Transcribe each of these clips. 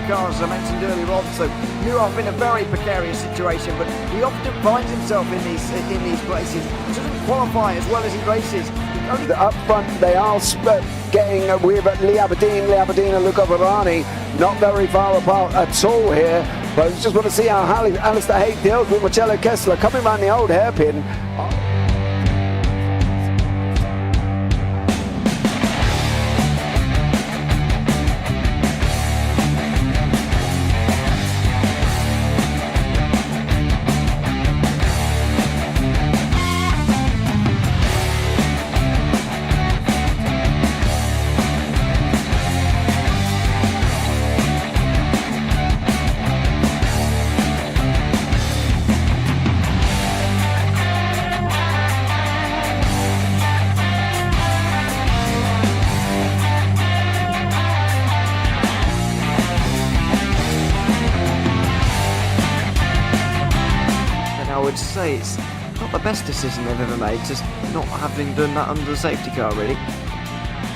car, as I mentioned earlier on, so Murat in a very precarious situation, but he often finds himself in these places. He doesn't qualify as well as he races. Up front, they are getting with Lee Aberdeen and Luca Varani, not very far apart at all here. But I just want to see how Alistair Haig deals with Marcello Kessler coming around the old hairpin. I would say it's not the best decision they've ever made, just not having done that under the safety car, really.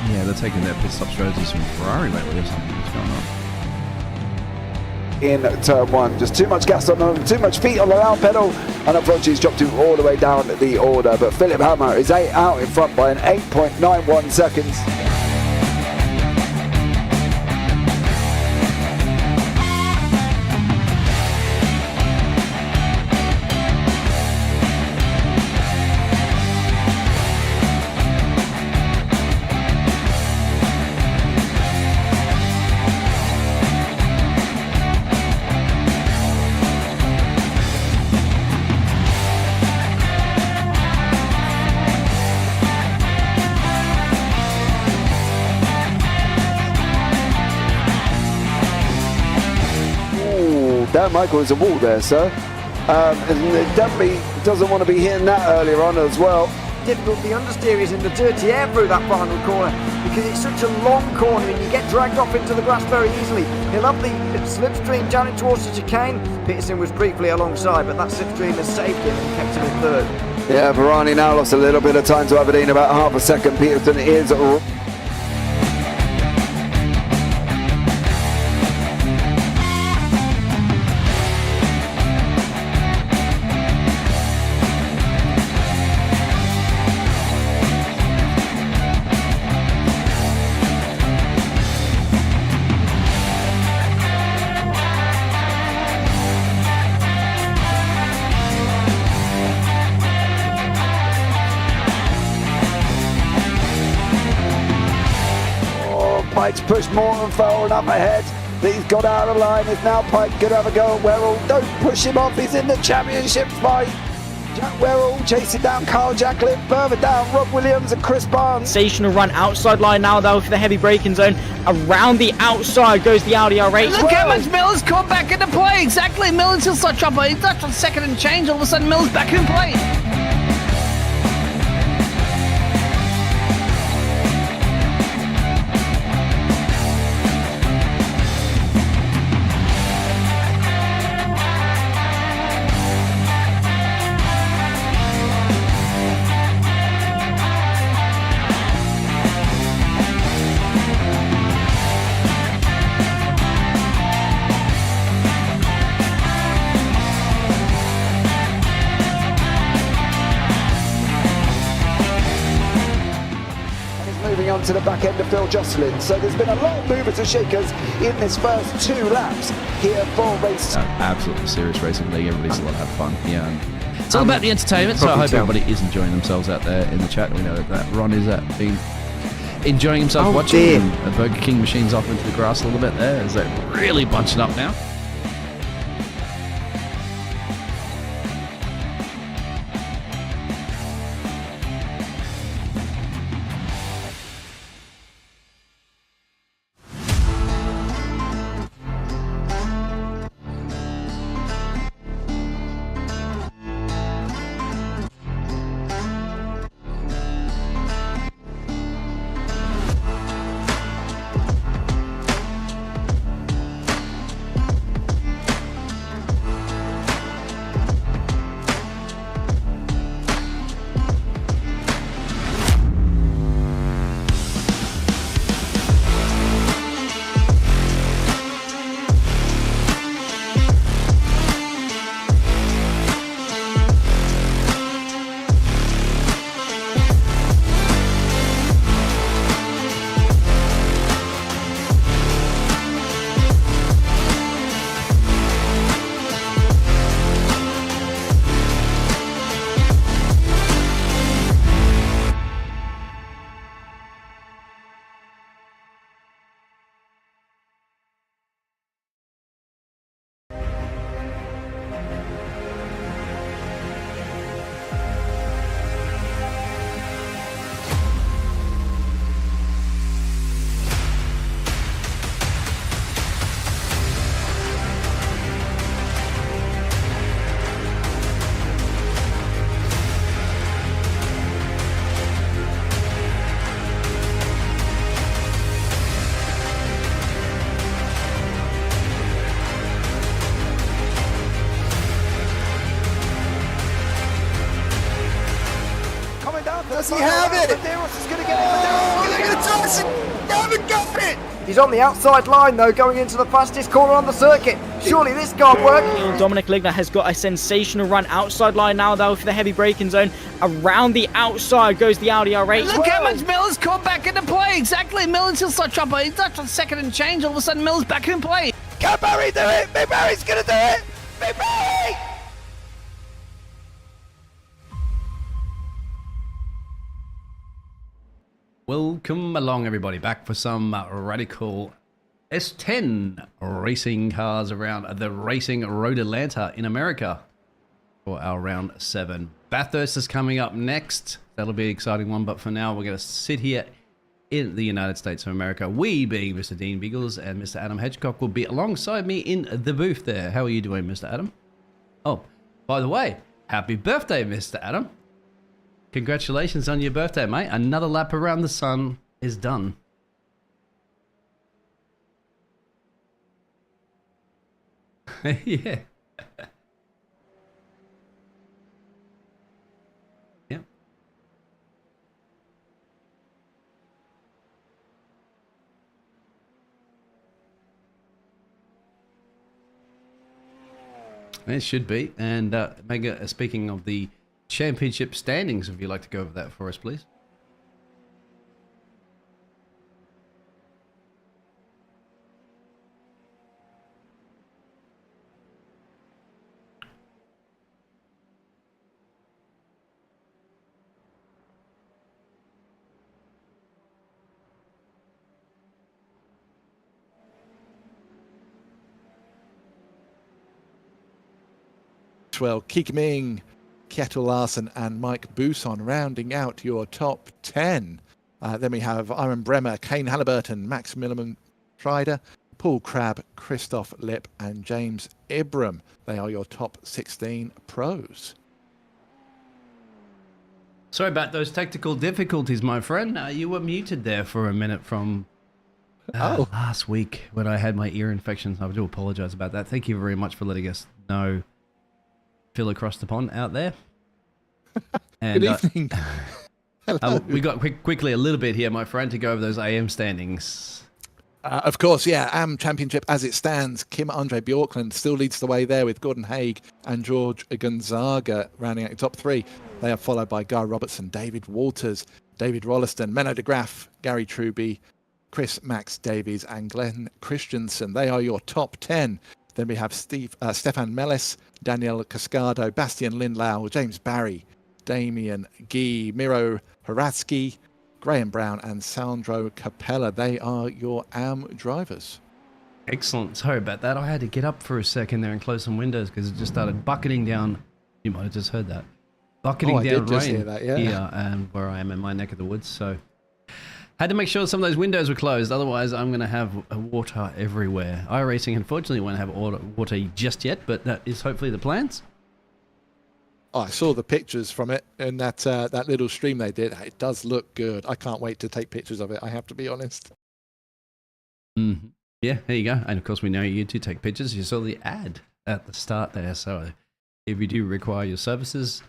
Yeah, they're taking their pit stop strategies from Ferrari lately or something. What's going on? In turn one, just too much gas on them, too much feet on the down pedal, and unfortunately he's dropped him all the way down the order. But Philip Hammer is out in front by an 8.91 seconds. Dan Michael is a wall there, sir. And it definitely doesn't want to be hitting that earlier on as well. Difficult, the understeer is in the dirty air through that final corner because it's such a long corner and you get dragged off into the grass very easily. He'll have the slipstream down it towards the chicane. Peterson was briefly alongside, but that slipstream has saved him and kept him in third. Yeah, Varani now lost a little bit of time to Aberdeen, about half a second. Peterson is Pike's pushed Morton forward up ahead. He's got out of line. It's now Pike going to have a go at Werrell. Don't push him off. He's in the championship fight. Jack Werrell chasing down Carl Jacklin. Further down, Rob Williams and Chris Barnes. Sensational run outside line now though for the heavy braking zone. Around the outside goes the Audi R8. Look how much Miller's caught back into play. Exactly. Miller's just such up. He's touched on second and change. All of a sudden, Miller's back in play. Moving on to the back end of Phil Jocelyn. So there's been a lot of movers and shakers in this first 2 laps here for race. Absolutely serious racing league. Everybody's a lot of fun. Yeah, and it's all about the entertainment. So I hope everybody is enjoying themselves out there in the chat. We know that Ron is enjoying himself watching. And Burger King machine's off into the grass a little bit there. Is that really bunching up now? Does he have it? Medeiros is going to get it. Medeiros is going to get it. They haven't got it. He's on the outside line though, going into the fastest corner on the circuit. Surely this can't work. Dominic Ligner has got a sensational run outside line now though for the heavy braking zone. Around the outside goes the Audi R8. Look how much Miller's caught back into play. Exactly. Miller's still such chopper. He's touched on second and change. All of a sudden, Miller's back in play. Can Barry do it? Big Barry's going to do it. Big Barry. Welcome along, everybody, back for some radical S10 racing cars around the Racing Road Atlanta in America for our round 7. Bathurst is coming up next. That'll be an exciting one, but for now, we're going to sit here in the United States of America. We, being Mr. Dean Beagles and Mr. Adam Hedgecock, will be alongside me in the booth there. How are you doing, Mr. Adam? Oh, by the way, happy birthday, Mr. Adam. Congratulations on your birthday, mate. Another lap around the sun is done. Yeah. Yep. It should be. And Mega, speaking of the championship standings, if you'd like to go over that for us, please. Well, Keek Ming, Kjetil Larsen and Mike Bousson rounding out your top 10. Then we have Aaron Bremer, Kane Halliburton, Maximilian Schreider, Paul Crabb, Christoph Lipp and James Ibram. They are your top 16 pros. Sorry about those technical difficulties, my friend. You were muted there for a minute from last week when I had my ear infection. I do apologize about that. Thank you very much for letting us know. Phil across the pond out there. And, good evening. We got quickly a little bit here, my friend, to go over those AM standings. Of course, yeah. AM Championship as it stands, Kim Andre Bjorkland still leads the way there with Gordon Haig and George Gonzaga rounding out the top 3. They are followed by Guy Robertson, David Walters, David Rolliston, Menno de Graaf, Gary Truby, Chris Max Davies and Glenn Christensen. They are your top 10. Then we have Stefan Mellis, Daniel Cascado, Bastian Lindlau, James Barry, Damien Gee, Miro Haratsky, Graham Brown and Sandro Capella. They are your AM drivers. Excellent. Sorry about that. I had to get up for a second there and close some windows because it just started bucketing down. You might have just heard that. Bucketing down rain hear that, yeah. Here where I am in my neck of the woods. So had to make sure some of those windows were closed. Otherwise, I'm going to have water everywhere. iRacing, unfortunately, won't have water just yet, but that is hopefully the plans. Oh, I saw the pictures from it in that little stream they did. It does look good. I can't wait to take pictures of it, I have to be honest. Mm-hmm. Yeah, there you go. And of course, we know you do take pictures. You saw the ad at the start there. So if you do require your services,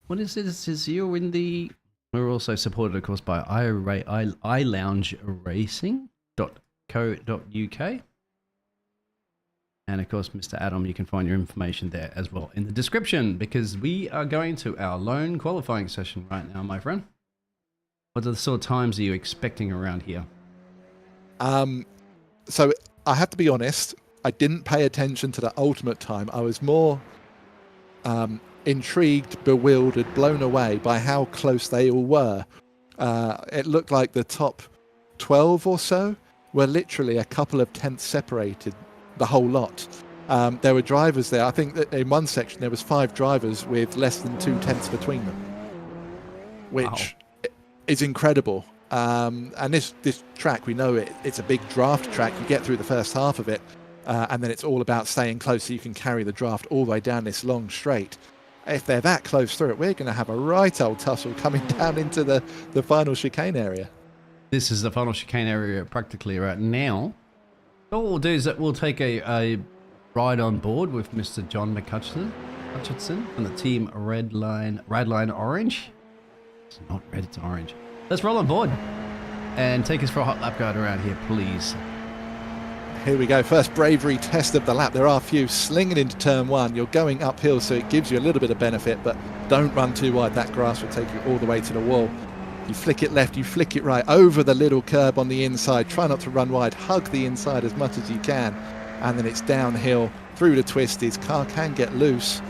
what is it? It says you're in the... We're also supported, of course, by iLoungeRacing.co.uk. And, of course, Mr. Adam, you can find your information there as well in the description, because we are going to our lone qualifying session right now, my friend. What are the sort of times are you expecting around here? So I have to be honest, I didn't pay attention to the ultimate time. I was more intrigued, bewildered, blown away by how close they all were. It looked like the top 12 or so were literally a couple of tenths separated, the whole lot. There were drivers there. I think that in one section there was 5 drivers with less than 2 tenths between them, which is incredible. And this track, we know it's a big draft track. You get through the first half of it, and then it's all about staying close so you can carry the draft all the way down this long straight. If they're that close through it, we're going to have a right old tussle coming down into the final chicane area. This is the final chicane area practically right now. All we'll do is that we'll take a ride on board with Mr. John McCutcheon from the team Radline Orange. It's not red, it's orange. Let's roll on board and take us for a hot lap guide around here, please. Here we go. First bravery test of the lap. There are a few slinging into turn 1. You're going uphill, so it gives you a little bit of benefit, but don't run too wide. That grass will take you all the way to the wall. You flick it left, you flick it right, over the little curb on the inside. Try not to run wide. Hug the inside as much as you can. And then it's downhill through the twisties. Car can get loose.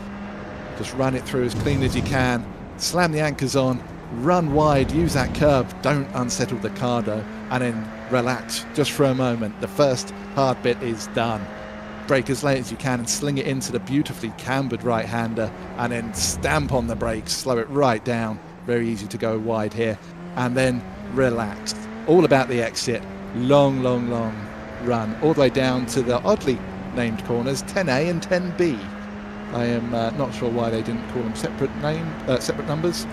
Just run it through as clean as you can. Slam the anchors on. Run wide. Use that curb. Don't unsettle the car though. And then relax just for a moment. The first hard bit is done. Brake as late as you can and sling it into the beautifully cambered right-hander. And then stamp on the brakes. Slow it right down. Very easy to go wide here. And then relax. All about the exit. Long, long, long run. All the way down to the oddly named corners, 10A and 10B. I am not sure why they didn't call them separate numbers.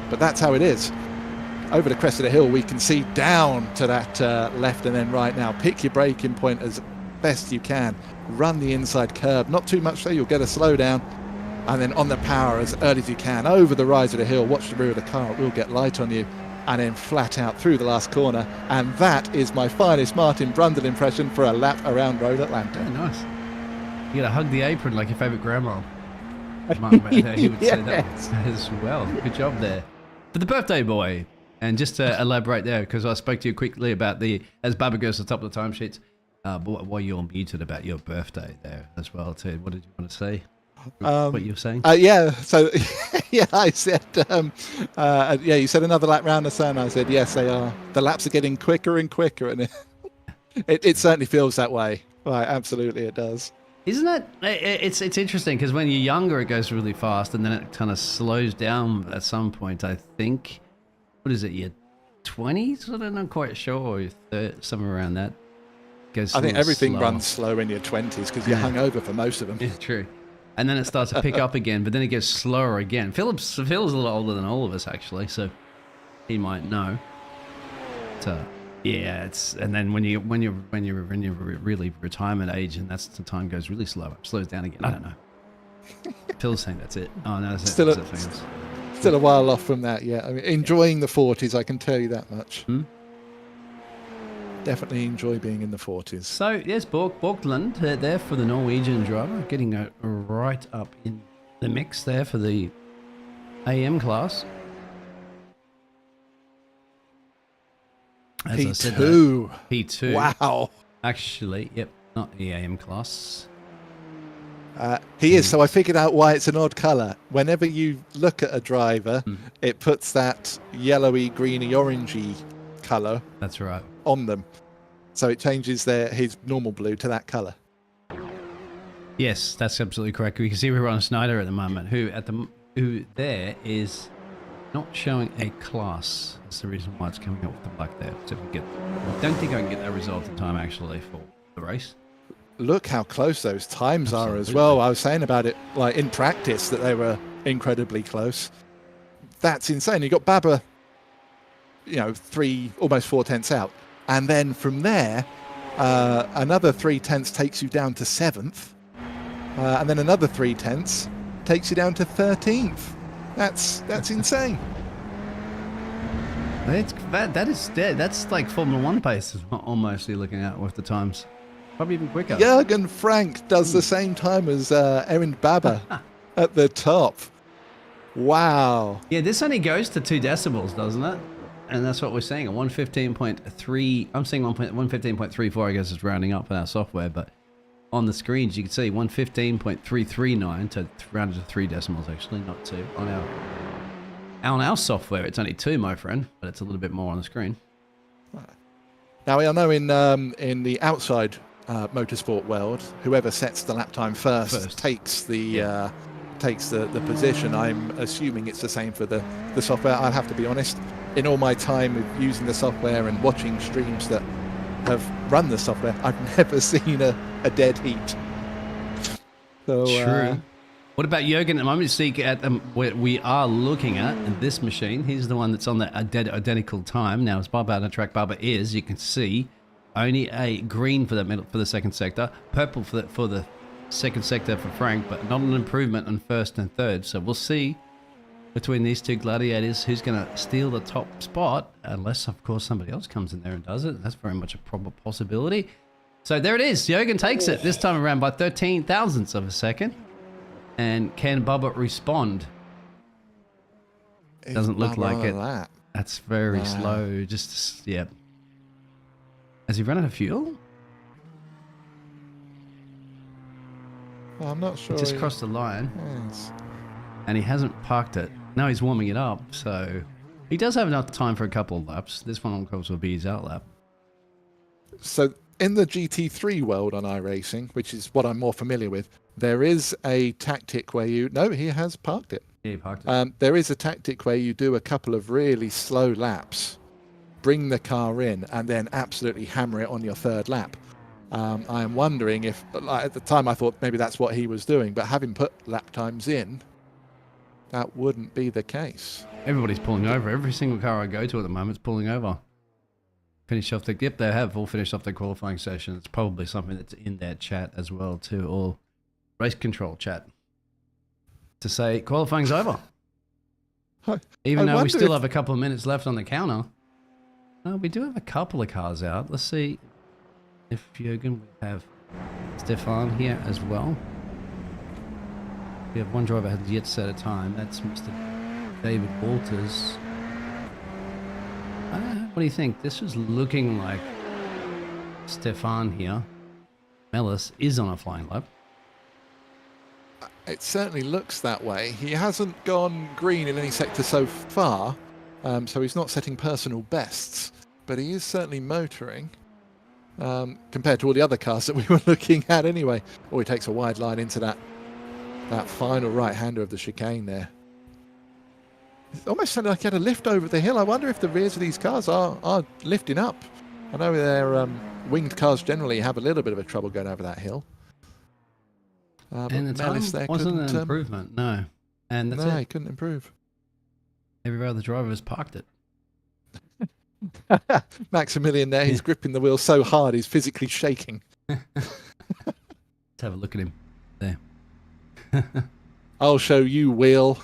But that's how it is. Over the crest of the hill, we can see down to that left and then right now. Pick your braking point as best you can. Run the inside curb. Not too much so you'll get a slowdown. And then on the power as early as you can, over the rise of the hill, watch the rear of the car, it will get light on you, and then flat out through the last corner. And that is my finest Martin Brundle impression for a lap around Road Atlanta. Very nice. You gotta hug the apron like your favourite grandma. He would say that as well. Good job there. For the birthday boy, and just to elaborate there, because I spoke to you quickly about as Baba goes to the top of the timesheets, while you're muted about your birthday there as well too. What did you want to say? What you were saying? Yeah, so yeah, I said, you said another lap round the sun. I said, yes, they are. The laps are getting quicker and quicker, and it certainly feels that way. Right, absolutely, it does. Isn't it? It's interesting because when you're younger, it goes really fast, and then it kind of slows down at some point. I think, what is it? Your 20s? I'm not quite sure. Somewhere around that. I think everything runs slow in your 20s because you're hungover for most of them. Yeah, true. And then it starts to pick up again, but then it gets slower again. Phil's a little older than all of us, actually, so he might know. So, yeah, and then when you're really retirement age, and that's the time goes really slow. It slows down again. I don't know. Phil's saying that's it. Oh no, that's still a while off from that. Yeah, I mean, enjoying the 40s, I can tell you that much. Definitely enjoy being in the 40s. So, yes, Borgland there for the Norwegian driver, getting right up in the mix there for the AM class. As I said, P2. Wow. Actually, yep, not the AM class. He is, so I figured out why it's an odd colour. Whenever you look at a driver, it puts that yellowy, greeny, orangey colour. That's right. On them, so it changes his normal blue to that colour. Yes, that's absolutely correct. We can see we're on Snyder at the moment, who there is not showing a class. That's the reason why it's coming up with the black there. So I don't think I can get that result in time actually for the race. Look how close those times are as well. I was saying about it, like in practice, that they were incredibly close. That's insane. You got Baba, almost 4 tenths out. And then from there, another 3 tenths takes you down to 7th. And then another 3 tenths takes you down to 13th. That's insane. That's like Formula 1 pace almost you're looking at with the times. Probably even quicker. Jürgen Frank does the same time as Erin Baba at the top. Wow. Yeah, this only goes to 2 decibels, doesn't it? And that's what we're saying. At 115.3, I'm saying 115.34, I guess it's rounding up in our software, but on the screens you can see 115.339 to rounded to 3 decimals actually, not 2. On our software it's only 2, my friend, but it's a little bit more on the screen. Now I know in the outside motorsport world, whoever sets the lap time first. takes the position. I'm assuming it's the same for the software. I'll have to be honest. In all my time of using the software and watching streams that have run the software, I've never seen a dead heat. So, true. What about Jürgen at the moment? See, what we are looking at in this machine, he's the one that's on the identical time. Now, as Baba on the track, Baba is, you can see, only a green for the second sector, purple for the second sector for Frank, but not an improvement on first and third. So we'll see between these two gladiators. Who's going to steal the top spot? Unless, of course, somebody else comes in there and does it. That's very much a probable possibility. So there it is. Jürgen takes it, this time around by 13 thousandths of a second. And can Bubba respond? Doesn't look like it. That's very slow. Just, yeah. Has he run out of fuel? I'm not sure. He just crossed the line. Yes. And he hasn't parked it. Now he's warming it up, so he does have enough time for a couple of laps. This one, of course, will be his out lap. So in the GT3 world on iRacing, which is what I'm more familiar with, there is a tactic where you... No, he has parked it. Yeah, he parked it. There is a tactic where you do a couple of really slow laps, bring the car in, and then absolutely hammer it on your third lap. I am wondering if... at the time, I thought maybe that's what he was doing, but having put lap times in, that wouldn't be the case. Everybody's pulling over. Every single car I go to at the moment is pulling over. Finish off the... Yep, they have all finished off their qualifying session. It's probably something that's in their chat as well, too, or race control chat, to say qualifying's over. Even though we still have a couple of minutes left on the counter. No, we do have a couple of cars out. Let's see if Jürgen would have Stefan here as well. We have one driver has yet set a time. That's Mr. David Walters. I don't know. What do you think? This is looking like Stefan here. Mellis is on a flying lap. It certainly looks that way. He hasn't gone green in any sector so far, so he's not setting personal bests, but he is certainly motoring compared to all the other cars that we were looking at anyway. Oh, he takes a wide line into that final right-hander of the chicane there. It almost sounded like he had a lift over the hill. I wonder if the rears of these cars are lifting up. I know their winged cars generally have a little bit of a trouble going over that hill. And the time wasn't an improvement, no. And that's it. He couldn't improve. Every other driver has parked it. Maximilian there, he's gripping the wheel so hard he's physically shaking. Let's have a look at him there. I'll show you, wheel.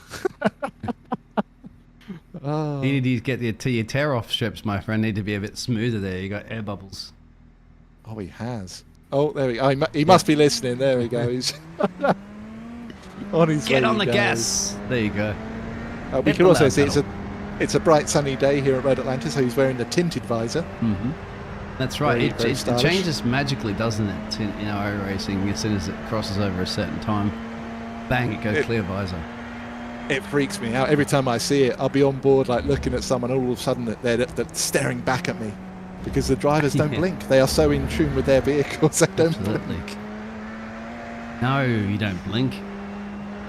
Oh. You need to get your tear-off strips, my friend. Need to be a bit smoother there. You got air bubbles. Oh, he has. Oh, there we go. He must be listening. There he goes. On his Get way on the goes. gas. There you go. We can also see it's a bright sunny day here at Road Atlanta, so he's wearing the tinted visor. Mm-hmm. That's right. Very It changes magically, doesn't it? In our racing, as soon as it crosses over a certain time, bang, it goes clear visor. It freaks me out every time I see it. I'll be on board, like looking at someone, all of a sudden they're staring back at me because the drivers don't blink. They are so in tune with their vehicles, they don't blink. No, you don't blink.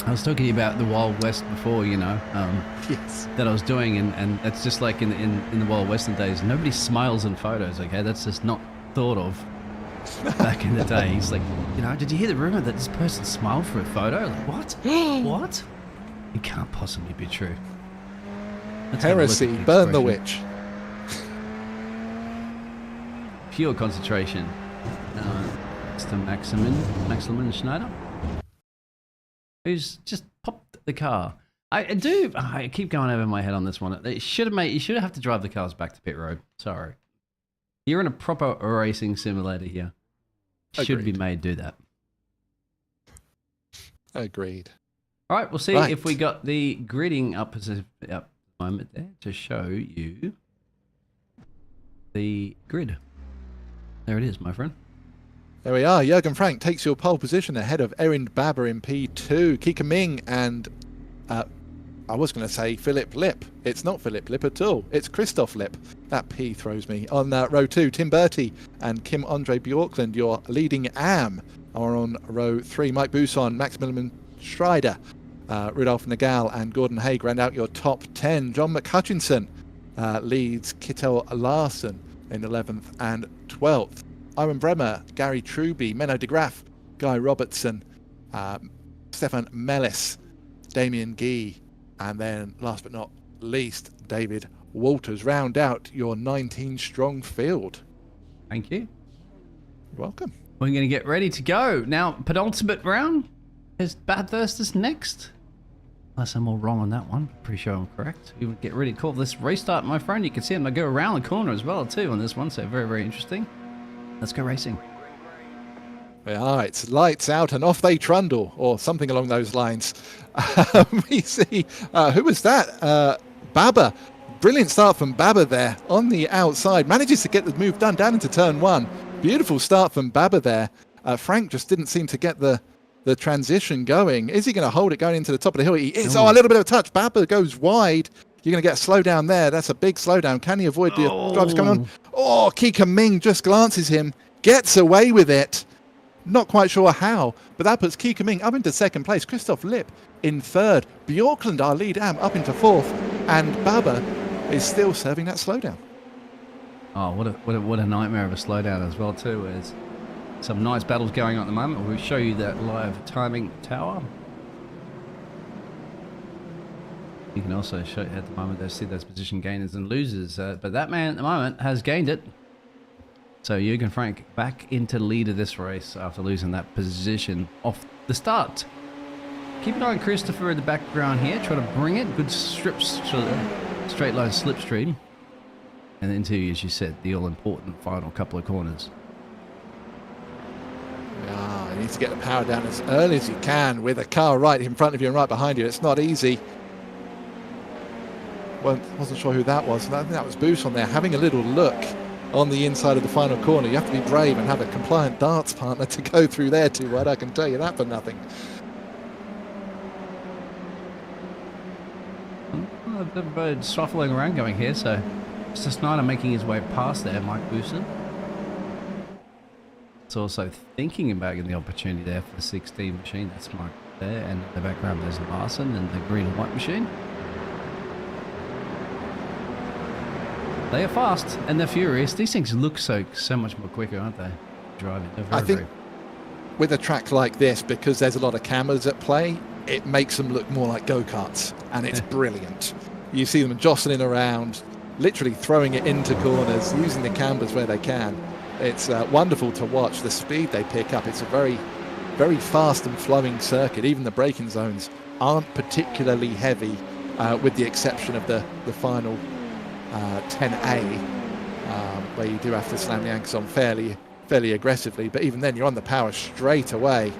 I was talking to you about the Wild West before, Yes. that I was doing, and that's just like in the Wild Western days. Nobody smiles in photos, okay? That's just not thought of back in the day. He's like, did you hear the rumor that this person smiled for a photo? Like, what? What? It can't possibly be true. Heresy, burn the witch. Pure concentration. Mr. Maximilian Schneider, who's just popped the car. I keep going over my head on this one. You should have to drive the cars back to pit road. Sorry. You're in a proper racing simulator here. Should be made do that. Agreed. All right, we'll see if we got the gridding up at the moment there to show you the grid. There it is, my friend. There we are. Jürgen Frank takes your pole position ahead of Erind Baber in P2. Kika Ming and I was going to say Philip Lip. It's not Philip Lip at all. It's Christoph Lip. That P throws me. On row 2, Tim Bertie and Kim Andre Bjorklund, your leading AM, are on row 3. Mike Buson, Maximilian Schreider, Rudolf Nagal and Gordon Haig round out your top 10. John McHutchinson leads Kittel Larson in 11th and 12th. Owen Bremer, Gary Truby, Menno de Graaf, Guy Robertson, Stefan Mellis, Damien Guy, and then last but not least, David Walters round out your 19-strong field. Thank you. You're welcome. We're going to get ready to go. Now, penultimate round is Bathurst is next. Unless I'm all wrong on that one. Pretty sure I'm correct. We would get really cool. This restart, my friend, you can see them. They go around the corner as well, too, on this one. So very, very interesting. Let's go racing. Yeah, it's lights out and off they trundle, or something along those lines. We see, who was that? Baba. Brilliant start from Baba there on the outside. Manages to get the move done down into turn 1. Beautiful start from Baba there. Frank just didn't seem to get the transition going. Is he going to hold it going into the top of the hill? He is. Oh, a little bit of a touch. Baba goes wide. You're going to get a slowdown there. That's a big slowdown. Can he avoid the drivers coming on? Oh, Kika Ming just glances him, gets away with it. Not quite sure how, but that puts Kika Ming up into second place. Christoph Lipp in third. Bjorklund, our lead am, up into fourth. And Baba is still serving that slowdown. Oh, what a nightmare of a slowdown as well, too. There's some nice battles going on at the moment. We'll show you that live timing tower. You can also show at the moment they see those position gainers and losers, but that man at the moment has gained it. So Jürgen Frank back into lead of this race after losing that position off the start. Keep an eye on Christopher in the background here, try to bring it. Good strips, straight line slipstream. And into, as you said, the all-important final couple of corners. Ah, you need to get the power down as early as you can with a car right in front of you and right behind you. It's not easy. Well, wasn't sure who that was. I think that was Boos on there, having a little look on the inside of the final corner. You have to be brave and have a compliant darts partner to go through there too wide. I can tell you that for nothing. A bit of a bird shuffling around going here, so Mr. Snyder making his way past there, Mike Booson. It's also thinking about getting the opportunity there for the 16 machine. That's Mike there, and in the background there's Larson and the green and white machine. They are fast and they're furious. These things look so much more quicker, aren't they? Driving. I think with a track like this, because there's a lot of cameras at play, it makes them look more like go-karts, and it's brilliant. You see them jostling around, literally throwing it into corners, using the cameras where they can. It's wonderful to watch the speed they pick up. It's a very, very fast and flowing circuit. Even the braking zones aren't particularly heavy, with the exception of the final 10A, where you do have to slam the anchors on fairly aggressively, but even then you're on the power straight away.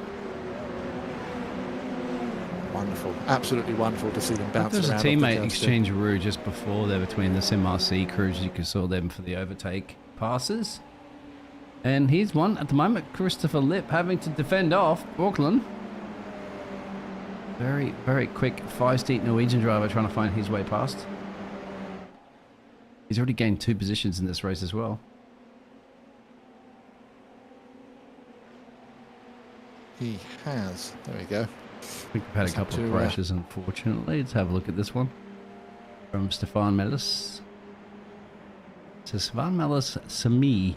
Wonderful, absolutely wonderful to see them bounce around. There's a teammate exchange route just before there between the SimRC crews. You saw them for the overtake passes, and here's one at the moment. Christopher Lipp having to defend off Auckland. Very, very quick, feisty Norwegian driver trying to find his way past. He's already gained 2 positions in this race as well. He has. There we go. We've had a couple of crashes, unfortunately. Let's have a look at this one from Stefan Mellis. To Stefan Mellis, Sami.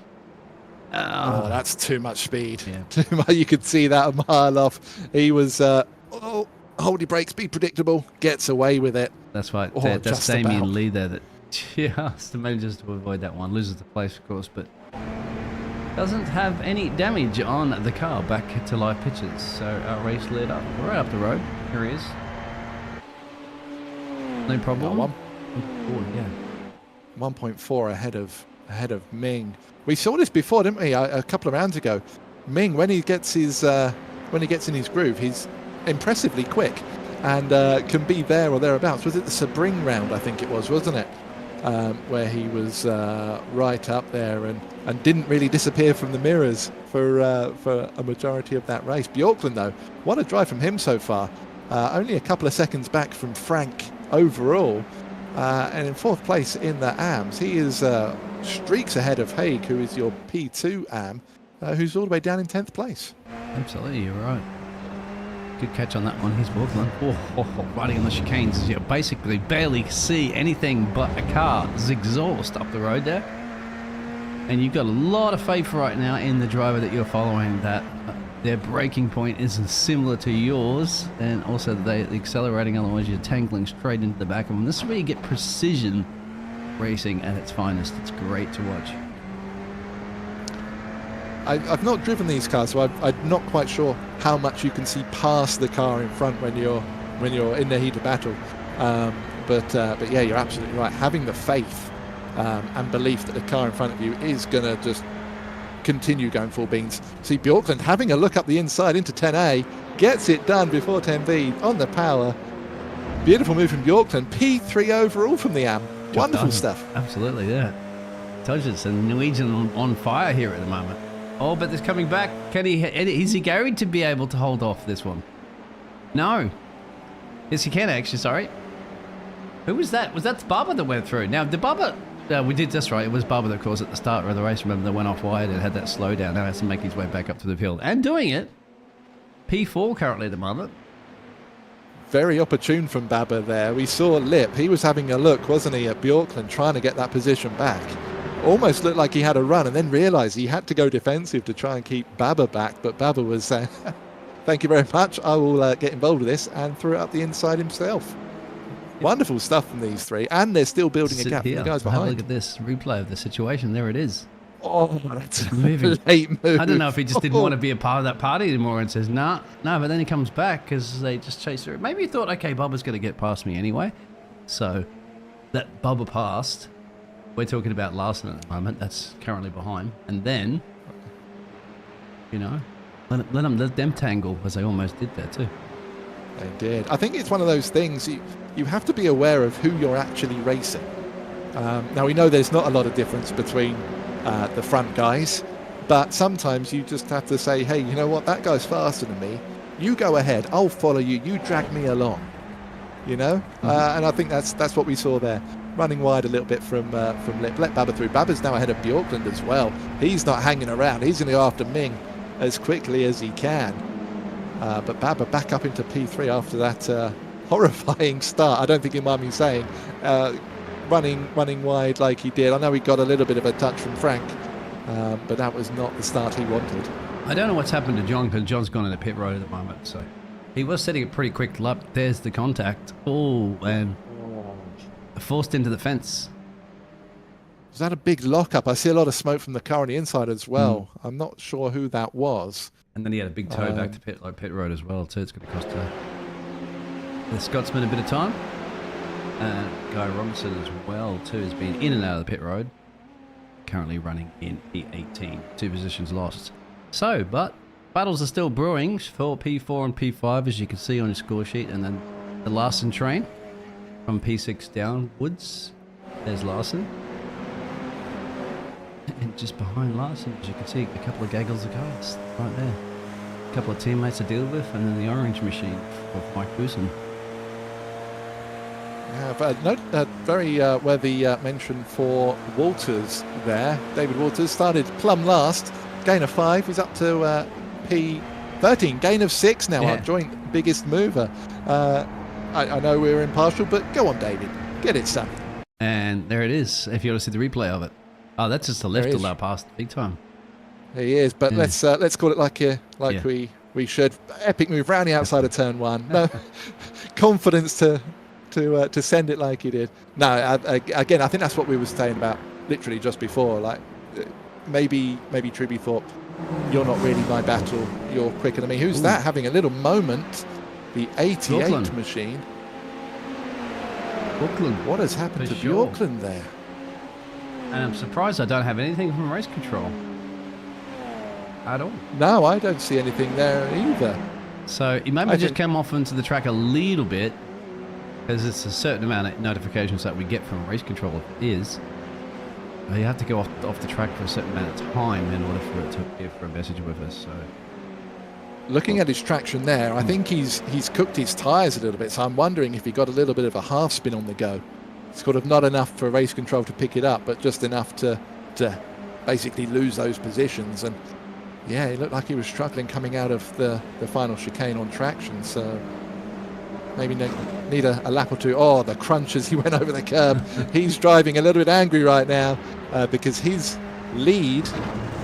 Oh, that's too much speed. Yeah. Too much. You could see that a mile off. He was, hold your brakes, be predictable, gets away with it. That's right. Oh, that's Damien Lee there that just manages to avoid that one. Loses the place, of course, but doesn't have any damage on the car. Back to live pictures. So our race led up right up the road. Here he is. No problem. 1.4 ahead of Ming. We saw this before, didn't we? A couple of rounds ago. Ming, when he gets in his groove, he's impressively quick and can be there or thereabouts. Was it the Sebring round? I think it was, wasn't it? Where he was right up there and didn't really disappear from the mirrors for a majority of that race. Bjorklund, though, what a drive from him so far. Only a couple of seconds back from Frank overall, and in 4th place in the AMs. He is streaks ahead of Haig, who is your P2 AM, who's all the way down in 10th place. Absolutely, you're right. Good catch on that one. He's Auckland. Riding on the chicanes as you basically barely see anything but a car's exhaust up the road there. And you've got a lot of faith right now in the driver that you're following, that their braking point isn't similar to yours, and also that they're accelerating, otherwise you're tangling straight into the back of them. This is where you get precision racing at its finest. It's great to watch. I've not driven these cars, so I'm not quite sure how much you can see past the car in front when you're when you're in the heat of battle. But yeah, you're absolutely right. Having the faith and belief that the car in front of you is going to just continue going full beans. See Bjorklund having a look up the inside into 10A, gets it done before 10B on the power. Beautiful move from Bjorklund. P3 overall from the AM. Wonderful stuff. Absolutely, yeah. Told you it's a Norwegian on fire here at the moment. Oh, but it's coming back. Is he going to be able to hold off this one? No. Yes, he can actually, sorry. Who was that? Was that Bubba that went through? Now, the Bubba... we did this right. It was Bubba, of course, at the start of the race. Remember, that went off wide and had that slowdown. Now has to make his way back up to the field. And doing it. P4 currently at the moment. Very opportune from Baba there. We saw Lip. He was having a look, wasn't he, at Bjorklund, trying to get that position back. Almost looked like he had a run and then realised he had to go defensive to try and keep Baba back. But Baba was saying, thank you very much. I will get involved with this, and threw it up the inside himself. Wonderful stuff from these three. And they're still building a gap from the guys behind. Have a look at this replay of the situation. There it is. Oh, that's a moving. late move. I don't know if he just didn't want to be a part of that party anymore and says, nah, but then he comes back because they just chase through. Maybe he thought, okay, Bubba's going to get past me anyway. So that Bubba passed. We're talking about Larson at the moment. That's currently behind. And then, you know, let them tangle, as they almost did there too. They did. I think it's one of those things, you have to be aware of who you're actually racing. Now, we know there's not a lot of difference between the front guys, but sometimes you just have to say, hey, you know what, that guy's faster than me, you go ahead, I'll follow you, you drag me along, you know. And I think that's what we saw there, running wide a little bit from Lip. Let Baba through. Baba's now ahead of Bjorklund as well. He's not hanging around, he's going to go after Ming as quickly as he can. But Baba back up into P3 after that horrifying start. I don't think you mind me saying, running wide like he did. I know he got a little bit of a touch from Frank, but that was not the start he wanted. I don't know what's happened to John, because John's gone in the pit road at the moment. So he was setting a pretty quick lap. There's the contact. Oh, and forced into the fence. Was that a big lockup? I see a lot of smoke from the car on the inside as well. I'm not sure who that was. And then he had a big toe back to pit road as well too. It's going to cost the Scotsman a bit of time. And Guy Robinson as well too has been in and out of the pit road. Currently running in P18. 2 positions lost. So, but battles are still brewing for P4 and P5, as you can see on your score sheet. And then the Larson train from P6 downwards. There's Larson. And just behind Larson, as you can see, a couple of gaggles of cars right there. A couple of teammates to deal with, and then the orange machine of Mike Booson. Yeah, but note very worthy mention for Walters there. David Walters started plumb last, gain of 5. He's up to P13, gain of 6 now, our joint biggest mover. I know we're impartial, but go on, David, get it, son. And there it is, if you want to see the replay of it. Oh, that's just the left allow past big time. He is, but let's call it like we should. Epic move round the outside of turn 1. No confidence to send it like he did. No, again, I think that's what we were saying about literally just before. Like maybe Truby thought, you're not really my battle. You're quicker than me. Who's that having a little moment? The 88 Bjorklund. machine. Bjorklund. What has happened to sure. Bjorklund there? And I'm surprised I don't have anything from race control at all. No, I don't see anything there either. So he maybe just come off into the track a little bit, because it's a certain amount of notifications that we get from race control. If it is, you have to go off the track for a certain amount of time in order for it to appear for a message with us. So looking at his traction there, I think he's cooked his tyres a little bit. So I'm wondering if he got a little bit of a half spin on the go. Sort of not enough for race control to pick it up, but just enough to basically lose those positions. And yeah, it looked like he was struggling coming out of the final chicane on traction. So maybe need a lap or two. Oh, the crunch as he went over the curb. He's driving a little bit angry right now because his lead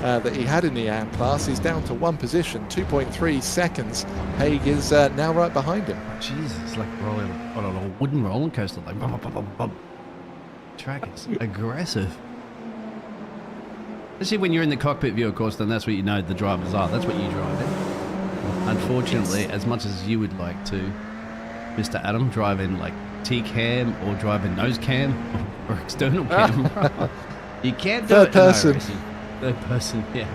that he had in the AM class is down to 1 position, 2.3 seconds. Haig is now right behind him. Jesus, like rolling on a wooden roller coaster, like bum, bum, bum, bum. Track is aggressive. Especially when you're in the cockpit view, of course, then that's what you know the drivers are. That's what you drive in. Unfortunately, as much as you would like to, Mr. Adam driving like T-cam or driving nose cam or external camera. You can't do Third it in person. iRacing. Third person, yeah.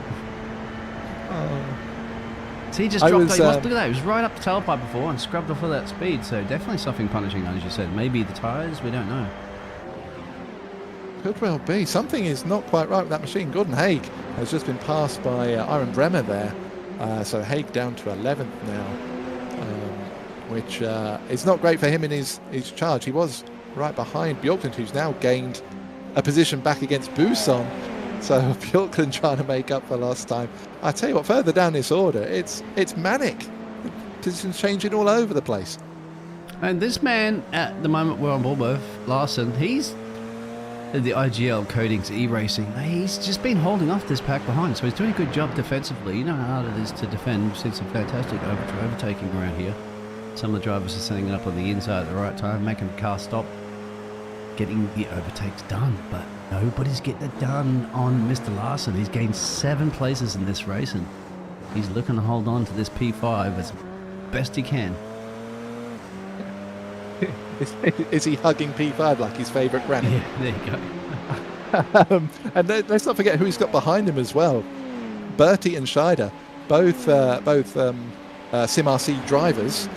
So he just I dropped. was, Look at that. He was right up the tailpipe before and scrubbed off of that speed. So definitely something punishing, as you said. Maybe the tyres. We don't know. Could well be. Something is not quite right with that machine. Gordon Haig has just been passed by Aaron Bremer there. So Haig down to 11th now, which is not great for him in his charge. He was right behind Bjorklund, who's now gained a position back against Buson. So Bjorklund trying to make up for lost time. I tell you what, further down this order, it's manic. Positions changing all over the place. And this man, at the moment we're on board with, Larson, he's the IGL Coatings e-racing. He's just been holding off this pack behind, so he's doing a good job defensively. You know how hard it is to defend. We've seen some fantastic overtaking around here. Some of the drivers are setting it up on the inside at the right time, making the car stop, getting the overtakes done, but nobody's getting it done on Mr. Larson. He's gained 7 places in this race, and he's looking to hold on to this P5 as best he can. Is he hugging P5 like his favourite granny? Yeah, there you go. And let's not forget who he's got behind him as well. Bertie and Scheider, both SimRC drivers,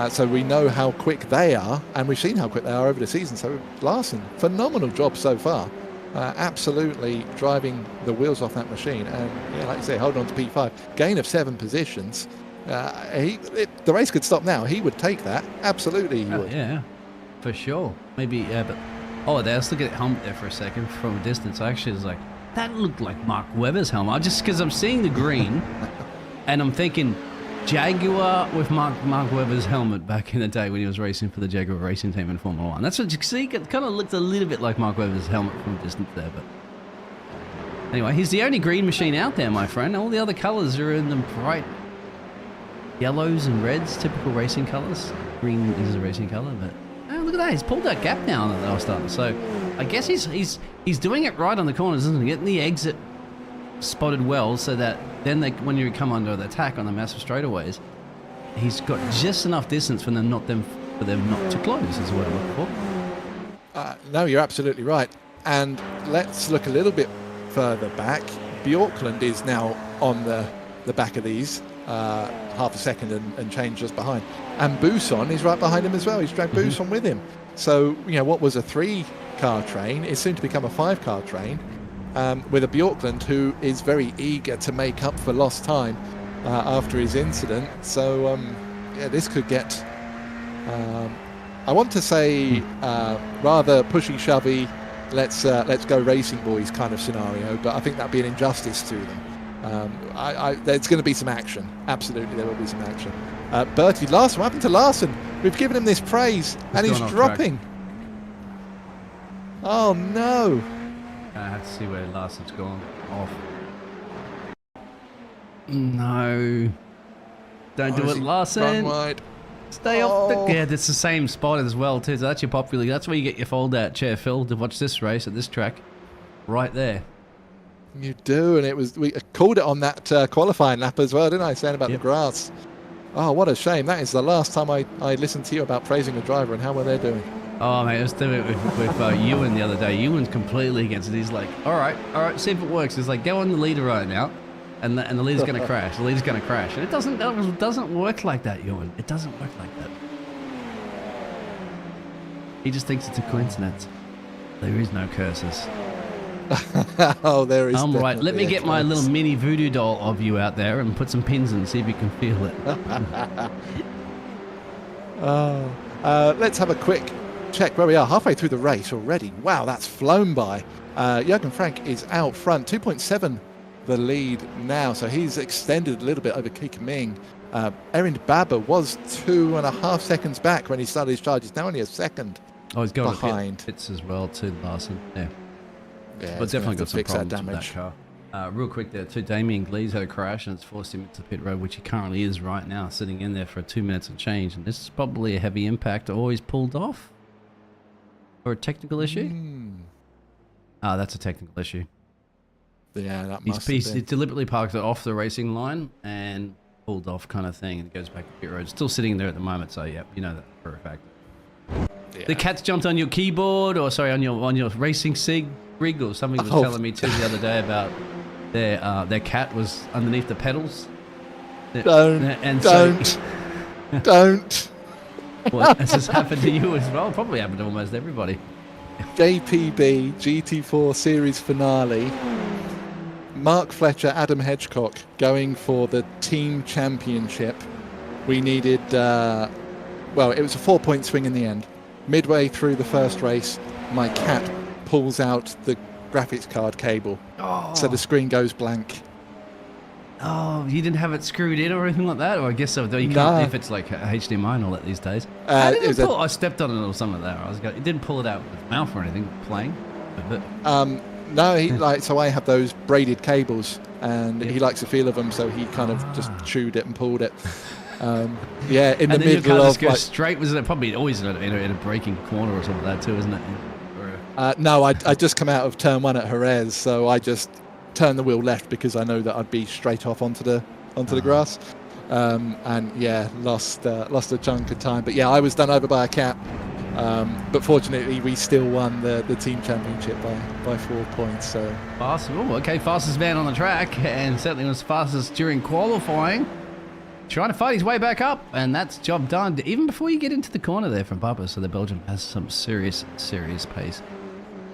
so we know how quick they are, and we've seen how quick they are over the season. So Larson, phenomenal job so far. Absolutely driving the wheels off that machine, and yeah, like you say, holding on to P5, gain of 7 positions. The race could stop now. He would take that. Absolutely, he would. Yeah, for sure. Maybe, but oh, there. Let's look at helmet there for a second from a distance. I actually was like, that looked like Mark Webber's helmet. Just because I'm seeing the green, and I'm thinking Jaguar with Mark Webber's helmet back in the day when he was racing for the Jaguar racing team in Formula 1. That's what you see. It kind of looked a little bit like Mark Webber's helmet from a distance there, but. Anyway, he's the only green machine out there, my friend. All the other colours are in the bright yellows and reds, typical racing colours. Green is a racing colour, but oh, look at that. He's pulled that gap now that they were starting. So I guess he's doing it right on the corners, isn't he? Getting the exit spotted well so that then when you come under the attack on the massive straightaways, he's got just enough distance for them not to close is what I look for. No, you're absolutely right. And let's look a little bit further back. Bjorklund is now on the back of these. Half a second and change just behind, and Buson is right behind him as well. He's dragged Buson with him. So what was a 3-car train is soon to become a 5-car train, with a Bjorklund who is very eager to make up for lost time after his incident. So yeah, this could get I want to say rather pushy shovey, let's go racing boys kind of scenario, but I think that'd be an injustice to them. There's going to be some action. Absolutely, there will be some action. Bertie, Larson, what happened to Larson? We've given him this praise, and he's dropping. Oh, no. I have to see where Larson's gone off. No. Don't do it, Larson. Run wide. Stay off the... Yeah, it's the same spot as well, too. So that's your popular... That's where you get your fold-out chair, Phil, to watch this race at this track. Right there. You do, and we called it on that qualifying lap as well, didn't I? Saying about the grass. Oh, what a shame. That is the last time I listened to you about praising a driver and how well they're doing. Oh, mate, I was doing it with Ewan the other day. Ewan's completely against it. He's like, all right, see if it works. He's like, go on the leader right now, and the leader's going to crash. The leader's going to crash. And it doesn't work like that, Ewan. It doesn't work like that. He just thinks it's a coincidence. There is no curses. Oh, there is. Right, let me get my little mini voodoo doll of you out there and put some pins in and see if you can feel it. Let's have a quick check where we are. Halfway through the race already. Wow, that's flown by. Jürgen Frank is out front. 2.7 the lead now, so he's extended a little bit over Keika Ming. Erin Baba was 2.5 seconds back when he started his charge. He's now only a second behind. Pits as well to Larson. Yeah, but definitely got some problems that with that car. Real quick there too, Damien Glees had a crash and it's forced him into pit road, which he currently is right now, sitting in there for 2 minutes and change. And this is probably a heavy impact, always pulled off, or a technical issue. That's a technical issue. Yeah, that must have He been. deliberately parked it off the racing line, and pulled off kind of thing, and it goes back to pit road. Still sitting there at the moment, so yeah, you know that for a fact. Yeah. The cat's jumped on your keyboard, or sorry, on your racing sig rig, or somebody was telling me too the other day about their cat was underneath the pedals. Don't. What has this happened to you as well? Probably happened to almost everybody. JPB GT4 Series finale. Mark Fletcher, Adam Hedgecock going for the team championship. We needed, it was a 4-point swing in the end. Midway through the first race, my cat pulls out the graphics card cable. So the screen goes blank. Oh, you didn't have it screwed in or anything like that? Or I guess so. You can't if it's like HDMI and all that these days. I stepped on it or something there. It didn't pull it out with his mouth or anything playing. No, so I have those braided cables, and he likes the feel of them, so he kind of just chewed it and pulled it. In the middle of go straight. Was it probably always in a braking corner or something like that too, isn't it? No, I just come out of turn 1 at Jerez, so I just turn the wheel left because I know that I'd be straight off onto the grass, lost a chunk of time. But yeah, I was done over by a cat. But fortunately, we still won the team championship by 4 points. So fastest man on the track, and certainly was fastest during qualifying. Trying to fight his way back up, and that's job done. Even before you get into the corner there from Papa, so the Belgian has some serious pace.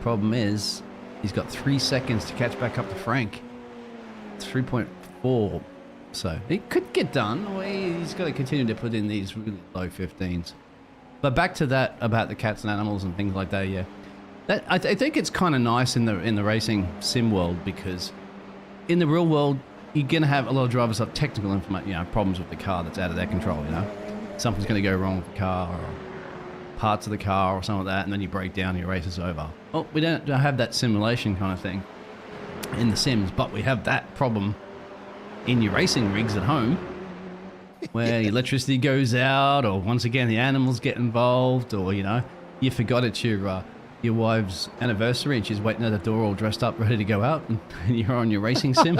Problem is, he's got 3 seconds to catch back up to Frank. 3.4. So it could get done, or he's got to continue to put in these really low 15s. But back to that about the cats and animals and things like that, yeah. I think it's kind of nice in the racing sim world, because in the real world, you're going to have a lot of drivers have technical information, problems with the car that's out of their control, Something's going to go wrong with the car, or parts of the car or something like that, and then you break down and your race is over. Well, we don't have that simulation kind of thing in the Sims, but we have that problem in your racing rigs at home, where electricity goes out, or once again the animals get involved, or you forgot it's your wife's anniversary and she's waiting at the door all dressed up ready to go out, and you're on your racing sim.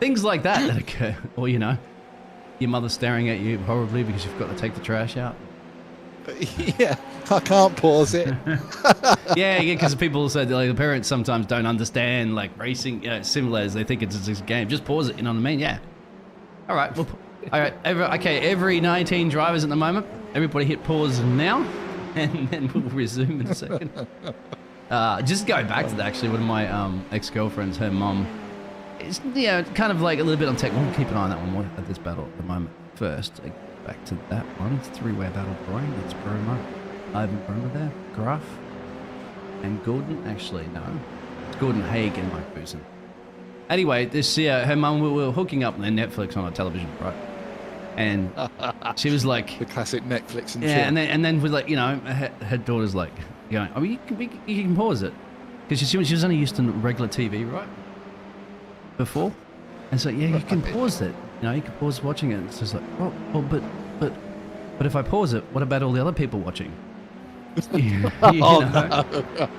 Things like that occur. Or your mother's staring at you horribly because you've got to take the trash out. Yeah, I can't pause it. yeah, because people said the parents sometimes don't understand racing simulators. They think it's just a game. Just pause it. You know what I mean? Yeah. All right. Well, all right. Every 19 drivers at the moment. Everybody hit pause now, and then we'll resume in a second. Just going back to that, actually, one of my ex-girlfriends, her mum, is kind of like a little bit on tech. We'll keep an eye on that one at this battle at the moment. First, back to that one. It's three-way battle drawing. It's Broma, Ivan Broma there, Graf, and Gordon. Actually, no, it's Gordon Haig and Mike Boosen. Anyway, this her mum, we were hooking up on Netflix on our television, right? And she was like, the classic Netflix and yeah, shit. and then with her daughter's like going, oh, you can pause it, because she was only used to regular TV, right? Before, and so yeah, you can pause it. You can pause watching it. It's just like, but if I pause it, what about all the other people watching? No.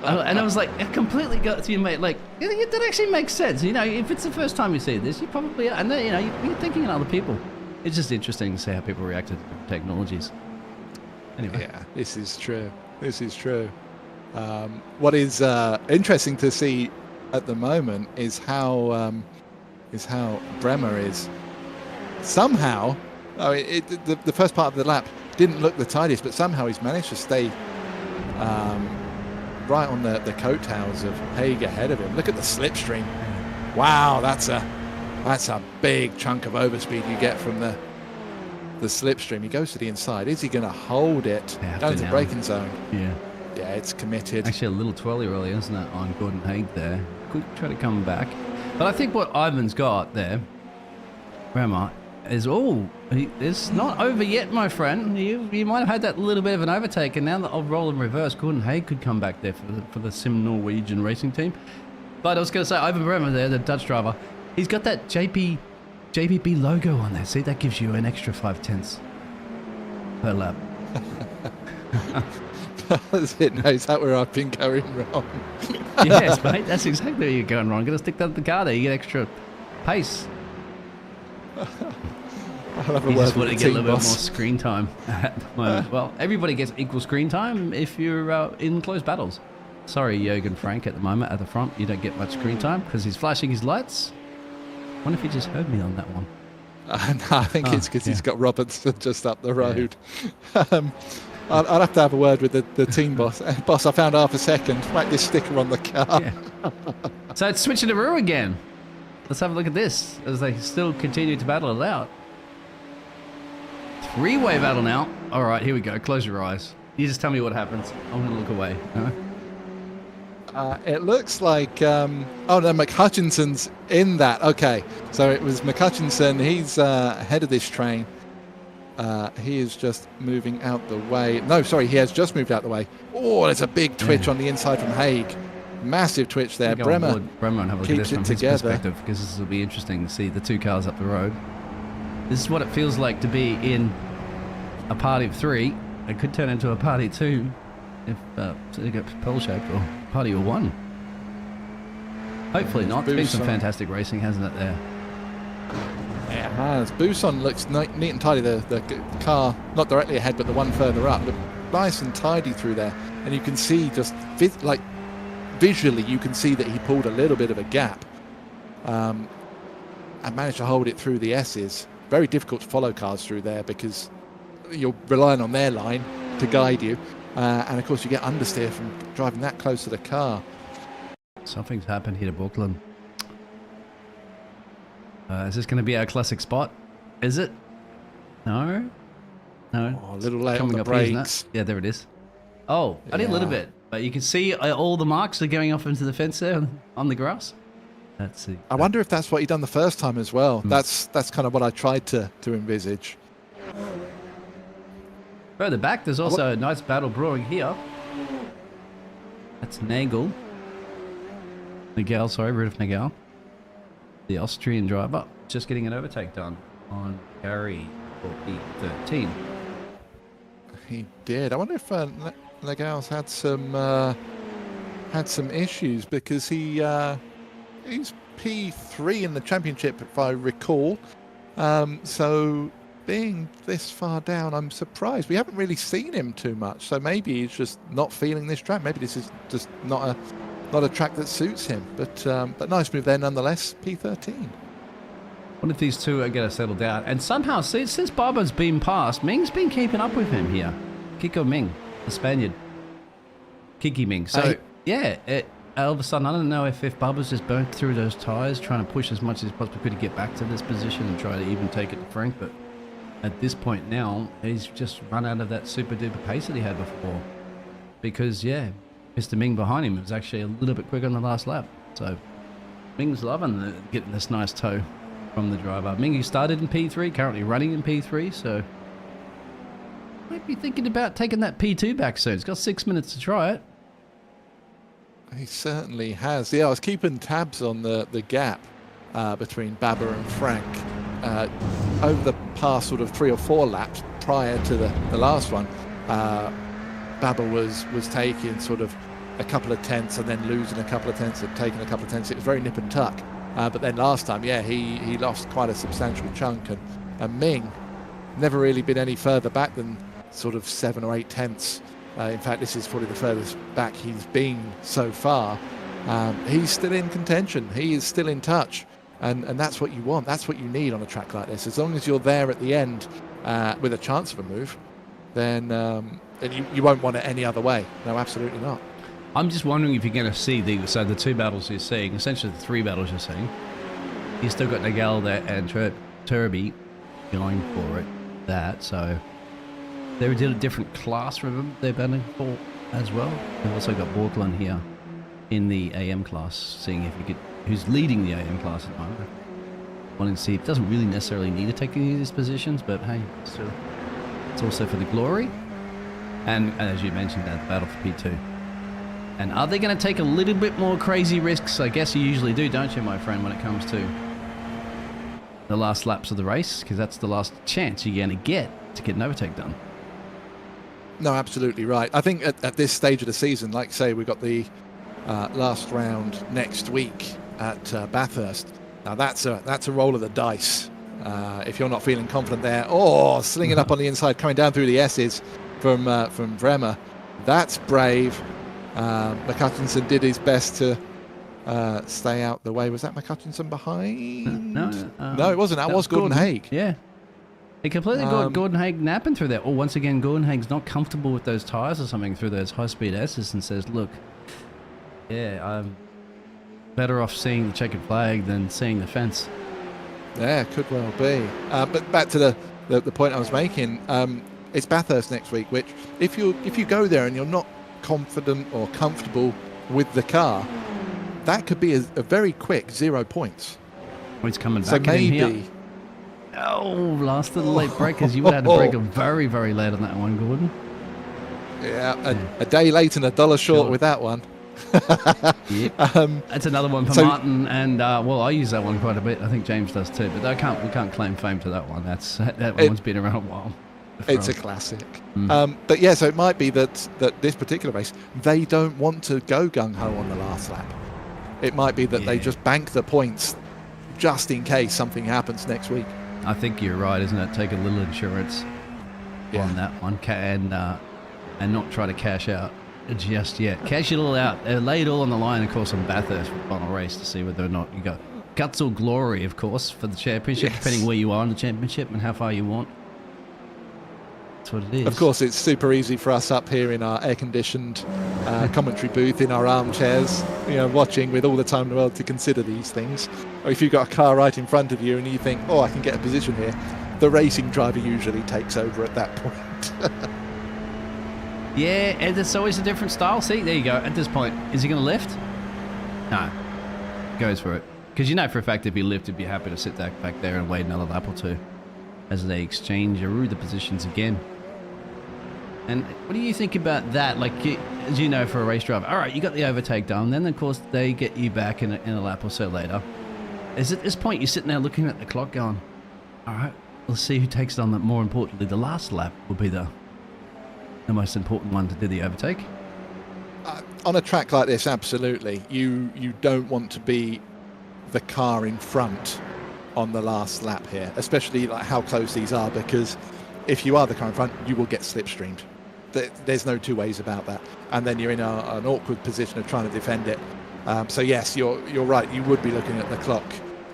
And I was like, it completely got to you, mate. Like, that actually makes sense. If it's the first time you see this, you probably are. And then, you're thinking of other people. It's just interesting to see how people react to different technologies. Anyway. Yeah, this is true. What is interesting to see at the moment is how Bremer is somehow. The first part of the lap didn't look the tidiest, but somehow he's managed to stay right on the coattails of Haig ahead of him. Look at the slipstream. Wow, that's a big chunk of overspeed you get from the slipstream. He goes to the inside. Is he going to hold it down to the braking zone? Yeah, it's committed. Actually, a little twirly early, isn't it, on Gordon Haig there? Could try to come back. But I think what Ivan's got there, Grandma, is it's not over yet, my friend. You might have had that little bit of an overtake, and now that I'll roll in reverse, Gordon Haig could come back there for the Sim Norwegian racing team. But I was going to say, Ivan Bremer there, the Dutch driver, he's got that JBB logo on there. See, that gives you an extra 0.5 per lap. That's it. No, is that where I've been going wrong? Yes, mate. That's exactly where you're going wrong. Got to stick that to the car there. You get extra pace. I'll have a You word just want with to the get a team little bit more boss. screen time at the moment. Well, everybody gets equal screen time if you're in close battles. Sorry, Jürgen Frank at the moment at the front. You don't get much screen time because he's flashing his lights. I wonder if he just heard me on that one. No, I think it's because yeah. he's got Robertson just up the road. I'll have to have a word with the team boss. Boss, I found half a second. Whack this sticker on the car. Yeah. So it's switching to rear again. Let's have a look at this as they still continue to battle it out. Three-way battle now. All right, here we go. Close your eyes. You just tell me what happens. I'm going to look away. It looks like, oh no, McHutchinson's in that. Okay, so it was McHutchinson. He's ahead of this train. He is just moving out the way. No, sorry, he has just moved out the way. Oh, there's a big twitch on the inside from Haig. Massive twitch there. Bremer Bremer and have a look at keeps this from it his together. perspective because this will be interesting to see the two cars up the road. This is what it feels like to be in a party of three. It could turn into a party of two if they get pearl-shaped, or party of one. Hopefully not. It's been some fantastic racing, hasn't it, there? It has. Buson looks neat and tidy. The car, not directly ahead, but the one further up, looked nice and tidy through there. And you can see just, visually, you can see that he pulled a little bit of a gap and managed to hold it through the S's. Very difficult to follow cars through there because you're relying on their line to guide you. And of course, you get understeer from driving that close to the car. Something's happened here to Brooklyn. Is this going to be our classic spot? Is it? No? No. Oh, a little late Coming on the up here, isn't brakes. it? Yeah, there it is. Oh, only a little bit. But you can see all the marks are going off into the fence there on the grass. Let's see. I wonder if that's what he done the first time as well. That's kind of what I tried to envisage. Further back, there's also a nice battle brewing here. That's Nagel. Rudolf Nagel. The Austrian driver. Just getting an overtake done on Gary for P13. He did. I wonder if Nagal's had some issues because he's P3 in the championship, if I recall. So being this far down, I'm surprised. We haven't really seen him too much. So maybe he's just not feeling this track. Maybe this is just not a track that suits him. But nice move there nonetheless. P13. What if these two are going to settle down? And somehow, since Barber's been passed, Ming's been keeping up with him here. Kiko Ming, the Spaniard. Kiki Ming. So, all of a sudden, I don't know if Barber's just burnt through those tyres, trying to push as much as possible to get back to this position and try to even take it to Frank. But at this point now, he's just run out of that super duper pace that he had before. Because, Mr. Ming behind him was actually a little bit quicker on the last lap. So, Ming's loving getting this nice tow from the driver. Ming, who started in P3, currently running in P3, so might be thinking about taking that P2 back soon. He's got 6 minutes to try it. He certainly has. Yeah, I was keeping tabs on the gap between Baber and Frank over the past sort of 3 or 4 laps prior to the last one. Baber was taking sort of a couple of tenths and then losing a couple of tenths and taking a couple of tenths. It was very nip and tuck. But then last time, he lost quite a substantial chunk. And Ming never really been any further back than sort of 7 or 8 tenths. In fact, this is probably the furthest back he's been so far. He's still in contention. He is still in touch. And that's what you want. That's what you need on a track like this. As long as you're there at the end with a chance of a move, then you won't want it any other way. No, absolutely not. I'm just wondering if you're going to see the 2 battles you're seeing, essentially the 3 battles you're seeing. You've still got Nagel there and Turby going for it. So they're a different class, remember, they're battling for as well. They've also got Borkland here in the AM class, seeing if you get who's leading the AM class at the moment. Wanting to see, it doesn't really necessarily need to take any of these positions, but hey, it's also for the glory. And as you mentioned, that battle for P2. And are they going to take a little bit more crazy risks? I guess you usually do, don't you, my friend, when it comes to the last laps of the race? Because that's the last chance you're going to get an overtake done. No, absolutely right. I think at this stage of the season, like say, we've got the last round next week at Bathurst. Now that's a roll of the dice if you're not feeling confident there. Oh, slinging up on the inside, coming down through the S's from Bremer. That's brave. McCutcheon did his best to stay out the way. Was that McCutcheon behind? No, it wasn't. That was Gordon Haig. Yeah. He completely got Gordon Haig napping through there. Or once again, Gordon Haig's not comfortable with those tyres or something through those high-speed S's and says, look, I'm better off seeing the checkered flag than seeing the fence. Yeah, could well be. But back to the point I was making, it's Bathurst next week, which if you go there and you're not confident or comfortable with the car, that could be a very quick 0 points. Oh, he's coming back So in maybe... here. Oh, last of the late breakers. You would have had to break them very, very late on that one, Gordon. Yeah, a day late and $1 short with that one. That's another one for Martin, and I use that one quite a bit. I think James does too, but we can't claim fame to that one. That one's been around a while. It's a classic. But yeah, so it might be that this particular race, they don't want to go gung-ho on the last lap. It might be that they just bank the points just in case something happens next week. I think you're right, isn't it? Take a little insurance on that one and not try to cash out just yet. Cash it all out. Lay it all on the line, of course, on Bathurst for the final race to see whether or not you got guts or glory, of course, for the championship, depending where you are in the championship and how far you want. That's what it is. Of course, it's super easy for us up here in our air-conditioned commentary booth in our armchairs, watching with all the time in the world to consider these things. Or if you've got a car right in front of you and you think, I can get a position here, the racing driver usually takes over at that point. Yeah, and it's always a different style. See, there you go. At this point, is he going to lift? No. Goes for it. Because for a fact if he lifted, he'd be happy to sit back there and wait another lap or two as they exchange the positions again. And what do you think about that? Like, as you know, for a race driver, all right, you got the overtake done. Then, of course, they get you back in a lap or so later. Is at this point you're sitting there looking at the clock going, all right, let's see who takes it on. That more importantly, the last lap will be the most important one to do the overtake. On a track like this, absolutely. You don't want to be the car in front on the last lap here, especially like how close these are, because if you are the car in front, you will get slipstreamed. There's no two ways about that. And then you're in an awkward position of trying to defend it. So yes, you're right. You would be looking at the clock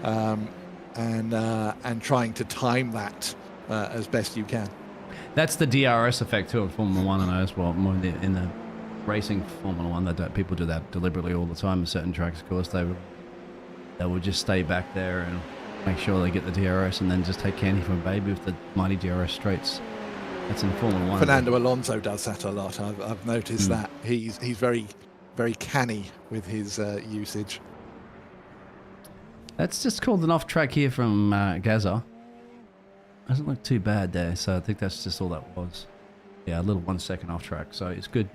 and trying to time that as best you can. That's the DRS effect too in Formula 1, and as well more in the racing Formula 1. People do that deliberately all the time. In certain tracks, of course, they will just stay back there and make sure they get the DRS, and then just take candy from a baby with the mighty DRS straights. That's in Formula 1. Fernando Alonso does that a lot. I've noticed that. He's very, very canny with his usage. That's just called an off-track here from Gaza. Doesn't look too bad there, so I think that's just all that was. Yeah, a little 1 second off-track, so it's good.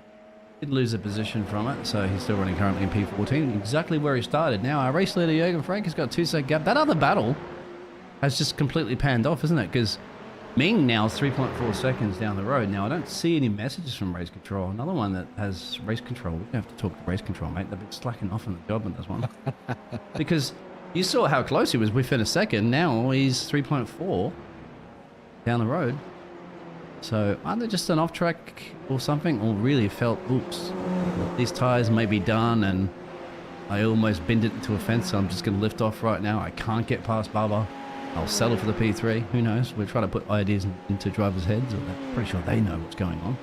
Did lose a position from it, so he's still running currently in P14, exactly where he started. Now, our race leader, Jürgen Frank, has got a 2 second gap. That other battle has just completely panned off, isn't it? Because Ming now is 3.4 seconds down the road. Now, I don't see any messages from race control. Another one that has race control. We're going to have to talk to race control, mate. They've been slacking off on the job on this one. Because you saw how close he was. We finished second. Now he's 3.4 down the road. So either just an off-track or something, or really felt, oops, these tyres may be done and I almost binned it into a fence, so I'm just going to lift off right now. I can't get past Baba. I'll settle for the P3. Who knows? We're trying to put ideas into drivers' heads. I'm pretty sure they know what's going on.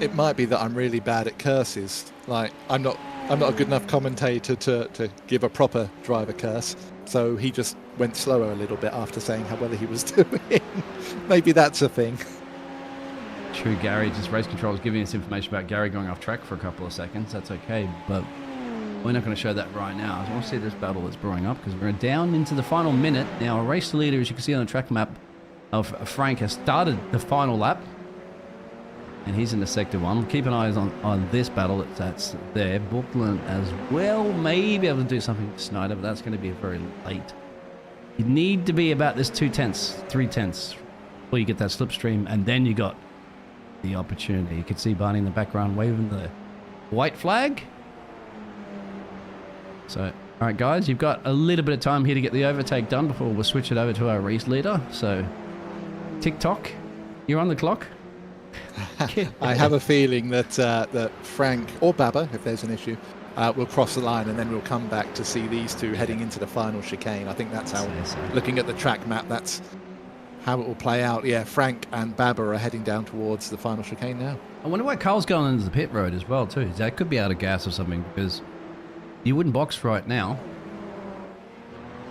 It might be that I'm really bad at curses. Like, I'm not a good enough commentator to give a proper driver curse. So he just went slower a little bit after saying how well he was doing. Maybe that's a thing. True, Gary. Just race control is giving us information about Gary going off track for a couple of seconds. That's okay, but we're not going to show that right now. I want to see this battle that's brewing up because we're down into the final minute. Now, a race leader, as you can see on the track map of Frank, has started the final lap. And he's in the sector 1. Keep an eye on this battle that's there. Brooklyn as well. Maybe able to do something to Snyder, but that's going to be very late. You need to be about this 2/10, 3/10 before you get that slipstream, and then you got the opportunity. You can see Barney in the background waving the white flag. So All right, guys, you've got a little bit of time here to get the overtake done before we'll switch it over to our race leader. So, TikTok, you're on the clock. I have a feeling that that Frank or Baba, if there's an issue, will cross the line, and then we'll come back to see these two heading into the final chicane. I think that's how, looking at the track map, that's how it will play out. Yeah, Frank and Baba are heading down towards the final chicane now. I wonder why Carl's going into the pit road as well, too. That could be out of gas or something, because you wouldn't box right now.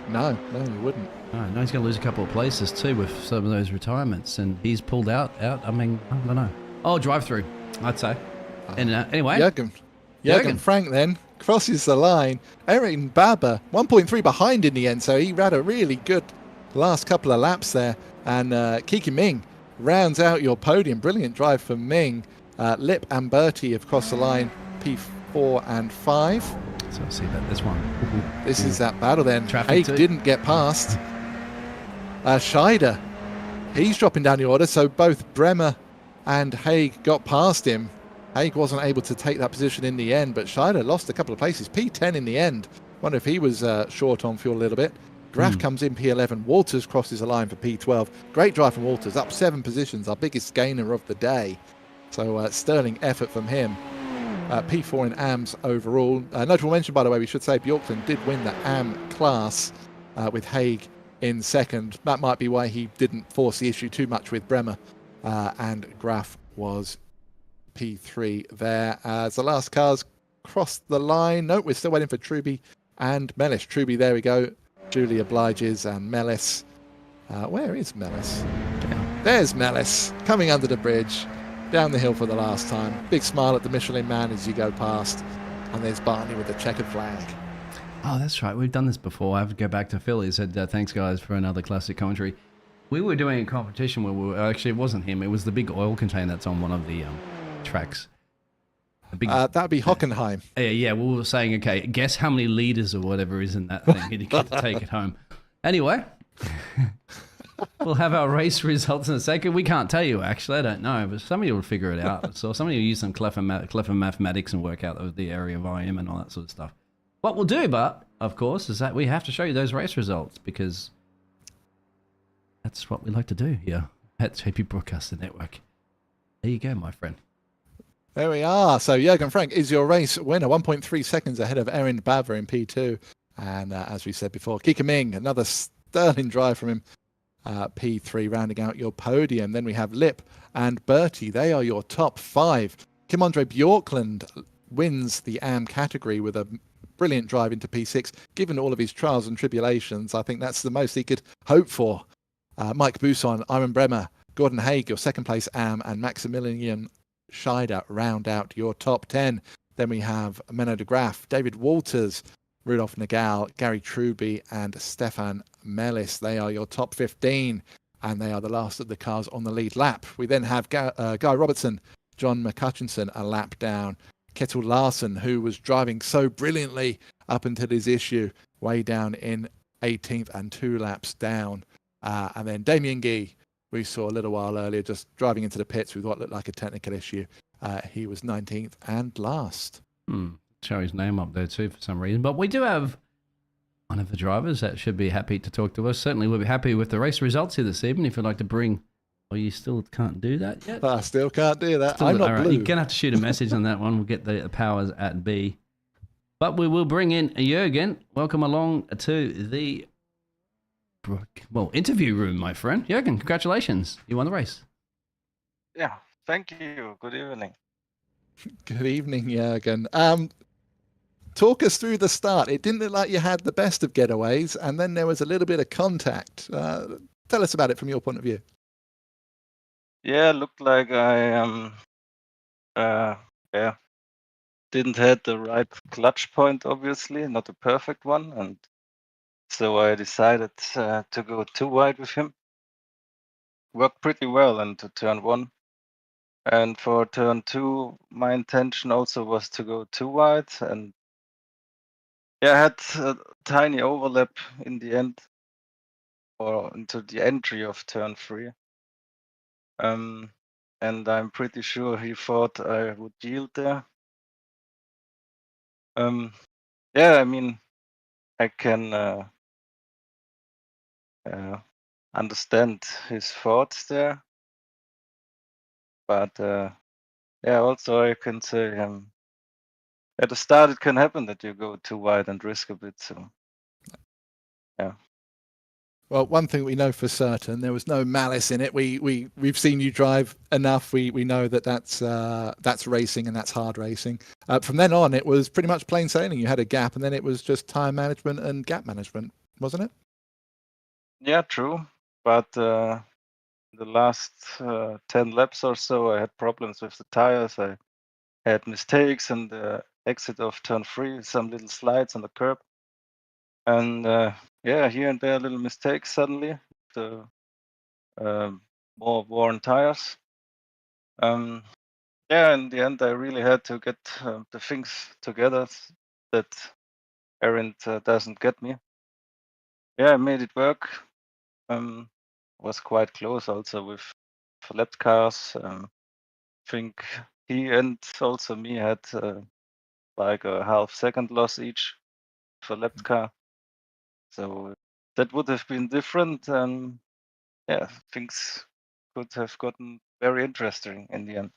No, you wouldn't. No, he's going to lose a couple of places, too, with some of those retirements, and he's pulled out. I mean, I don't know. Oh, drive-through, I'd say. And anyway. Jürgen Frank then crosses the line. Erin Baba, 1.3 behind in the end, so he ran a really good last couple of laps there. And Kiki Ming rounds out your podium. Brilliant drive from Ming. Lip and Bertie have crossed the line, P4 and 5. So see that this one. This is that battle then. Traffic Haig didn't get past. Scheider, he's dropping down the order, so both Bremer and Haig got past him. Haig wasn't able to take that position in the end, but Scheider lost a couple of places. P10 in the end. Wonder if he was short on fuel a little bit. Graf comes in P11. Walters crosses the line for P12. Great drive from Walters, up 7 positions, our biggest gainer of the day. So sterling effort from him. P4 in AMS overall. Notable mention, by the way, we should say Bjorklund did win the AM class with Haig in second. That might be why he didn't force the issue too much with Bremer. And Graf was P3 there. As the last cars crossed the line. Nope, we're still waiting for Truby and Mellis. Truby, there we go. Julie obliges, and Mellis. Where is Mellis? There's Mellis coming under the bridge, down the hill for the last time. Big smile at the Michelin man as you go past. And there's Barney with the checkered flag. Oh, that's right. We've done this before. I have to go back to Phil. He said, thanks, guys, for another classic commentary. We were doing a competition where we were... Actually, it wasn't him. It was the big oil container that's on one of the tracks. That would be Hockenheim. Yeah, we were saying, okay, guess how many litres or whatever is in that thing and you get to take it home. Anyway, we'll have our race results in a second. We can't tell you, actually. I don't know, but somebody will figure it out. So somebody will use some clever mathematics and work out the area volume and all that sort of stuff. What we'll do, but, of course, is that we have to show you those race results because that's what we like to do here at JP Broadcaster Network. There you go, my friend. There we are. So Jürgen Frank is your race winner, 1.3 seconds ahead of Erin Bava in P2. And as we said before, Kika Ming, another sterling drive from him, P3, rounding out your podium. Then we have Lip and Bertie. They are your top 5. Kim Andre Bjorklund wins the AM category with a brilliant drive into P6. Given all of his trials and tribulations, I think that's the most he could hope for. Mike Busson, Iron Bremer, Gordon Haig, your second place AM, and Maximilian Scheider round out your top 10. Then we have Menno de Graaf, David Walters, Rudolf Nagel, Gary Truby, and Stefan Mellis. They are your top 15, and they are the last of the cars on the lead lap. We then have Guy Robertson, John McCutchinson a lap down, Kettle Larson, who was driving so brilliantly up until his issue, way down in 18th and 2 laps down. And then Damien Guy, we saw a little while earlier, just driving into the pits with what looked like a technical issue. He was 19th and last. Show his name up there too for some reason. But we do have one of the drivers that should be happy to talk to us. Certainly we'll be happy with the race results here this evening. If you'd like to bring... Oh, you still can't do that yet? I still can't do that. Still, I'm not right. blue. You're going to have to shoot a message on that one. We'll get the powers at B. But we will bring in Jürgen. Welcome along to the... interview room, my friend. Jürgen, congratulations. You won the race. Yeah, thank you. Good evening. Good evening, Jürgen. Talk us through the start. It didn't look like you had the best of getaways, and then there was a little bit of contact. Tell us about it from your point of view. Yeah, looked like I didn't have the right clutch point, obviously, not a perfect one, and so I decided to go too wide with him. Worked pretty well into turn 1. And for turn 2, my intention also was to go too wide. And yeah, I had a tiny overlap in the end, or into the entry of turn 3. And I'm pretty sure he thought I would yield there. Yeah, I mean, I can understand his thoughts there, but yeah, also I can say at the start it can happen that you go too wide and risk a bit. So yeah. Well, one thing we know for certain, there was no malice in it. We've seen you drive enough. We know that that's racing and that's hard racing. From then on, it was pretty much plain sailing. You had a gap, and then it was just time management and gap management, wasn't it? Yeah, true. But the last 10 laps or so, I had problems with the tires. I had mistakes and the exit of turn 3, some little slides on the curb. And yeah, here and there, little mistakes suddenly. The more worn tires. Yeah, in the end, I really had to get the things together that Aaron doesn't get me. Yeah, I made it work. Was quite close also with lap cars. Think he and also me had like a half-second loss each for lap car. So that would have been different. Yeah, things could have gotten very interesting in the end.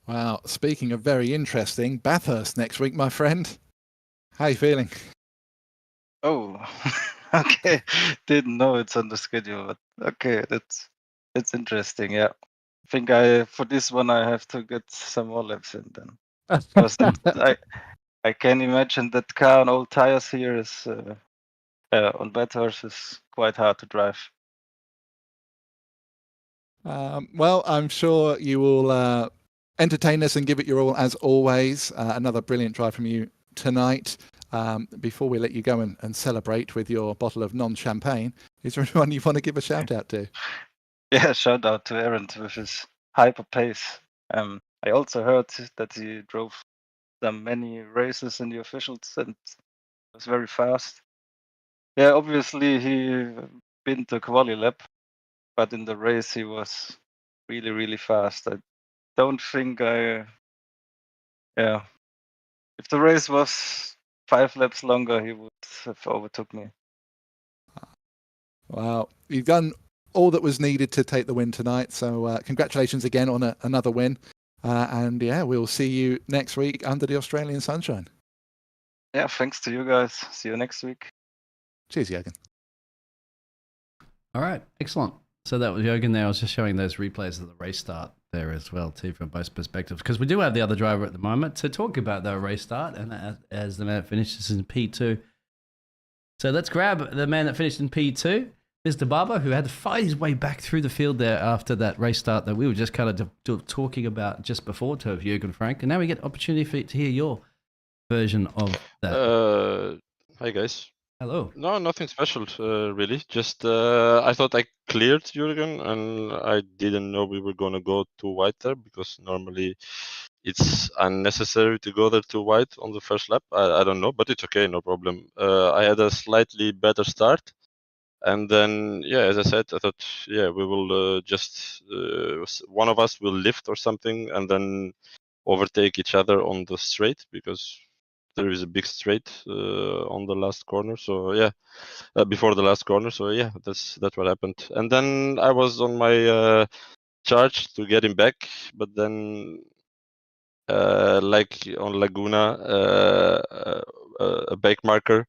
Wow. Speaking of very interesting, Bathurst next week, my friend. How you feeling? Oh, okay. Didn't know it's on the schedule, but okay, that's interesting. Yeah, I think for this one I have to get some more laps in then, because I can imagine that car on old tires here is on Bathurst is quite hard to drive. Well, I'm sure you will entertain us and give it your all as always. Another brilliant drive from you tonight. Before we let you go and celebrate with your bottle of non-champagne, is there anyone you want to give a shout out to? Yeah, shout out to Aaron with his hyper pace. I also heard that he drove many races in the officials and was very fast. Yeah, obviously he been the quali lap, but in the race he was really, really fast. I don't think yeah, if the race was 5 laps longer, he would have overtook me. Well, you've done all that was needed to take the win tonight. So congratulations again on another win. And yeah, we'll see you next week under the Australian sunshine. Yeah, thanks to you guys. See you next week. Cheers, Jürgen. All right, excellent. So that was Jürgen there. I was just showing those replays of the race start there as well, too, from both perspectives, because we do have the other driver at the moment to talk about the race start, and as the man that finishes in P2. So let's grab the man that finished in P2, Mr. Barber, who had to fight his way back through the field there after that race start that we were just kind of talking about just before to Jürgen Frank. And now we get opportunity to hear your version of that. Hi, guys. Hello. No, nothing special, really. Just I thought I cleared Jürgen, and I didn't know we were going to go too wide there, because normally it's unnecessary to go there too wide on the first lap. I don't know, but it's okay, no problem. I had a slightly better start. And then, yeah, as I said, I thought, yeah, we will just, one of us will lift or something, and then overtake each other on the straight, because there is a big straight on the last corner. So yeah, before the last corner. So yeah, that's what happened. And then I was on my charge to get him back, but then like on Laguna, a bake marker,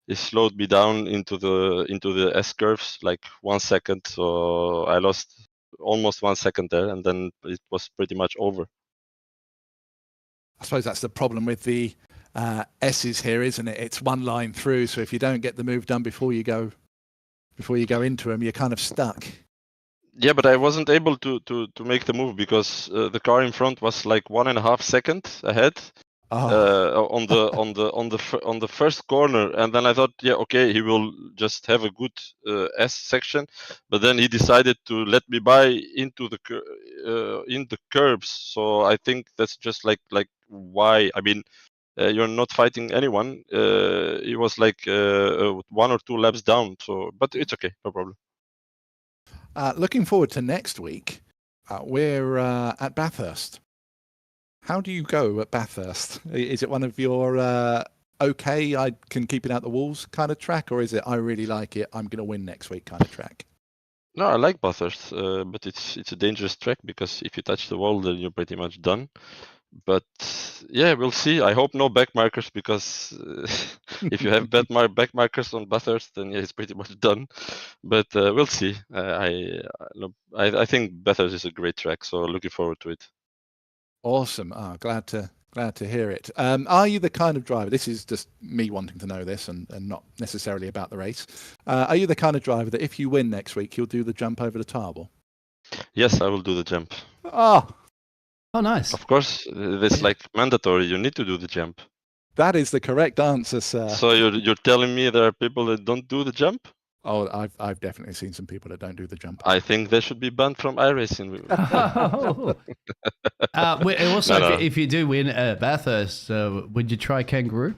it slowed me down into the S curves like 1 second. So I lost almost 1 second there, and then it was pretty much over. I suppose that's the problem with the S's here, isn't it? It's one line through, so if you don't get the move done before you go into them, you're kind of stuck. Yeah, but I wasn't able to make the move, because the car in front was like 1.5 seconds ahead. On the first corner, and then I thought, yeah, okay, he will just have a good S section, but then he decided to let me by into the curbs. So I think that's just like why. I mean, you're not fighting anyone. It was like 1 or 2 laps down. So, but it's okay, no problem. Looking forward to next week. We're at Bathurst. How do you go at Bathurst? Is it one of your okay, I can keep it out the walls kind of track, or is it I really like it, I'm going to win next week kind of track? No, I like Bathurst, but it's a dangerous track because if you touch the wall, then you're pretty much done. But yeah, we'll see. I hope no back markers because if you have back markers on Bathurst, then yeah, it's pretty much done. But we'll see. I think Bathurst is a great track, so looking forward to it. Awesome. Glad to hear it. Are you the kind of driver, this is just me wanting to know this and not necessarily about the race. Are you the kind of driver that if you win next week, you'll do the jump over the table? Yes, I will do the jump. Oh, nice. Of course, it's like mandatory. You need to do the jump. That is the correct answer, sir. So you're telling me there are people that don't do the jump? Oh, I've definitely seen some people that don't do the jump. I think they should be banned from iRacing. Also, No. if you do win Bathurst, would you try kangaroo?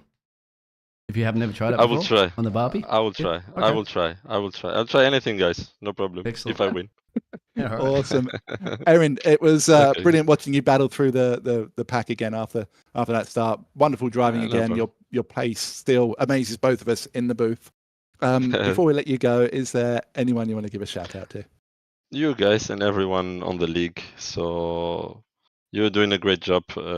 If you have never tried it I before? will try. On the Barbie? I will try. Okay. I will try. I'll try anything, guys. No problem. Excellent. If I win. Yeah, all right. Awesome. Erin, it was Okay. brilliant watching you battle through the pack again after that start. Wonderful driving No again. problem. Your pace still amazes both of us in the booth. Before we let you go, is there anyone you want to give a shout out to? You guys and everyone on the league. So you're doing a great job.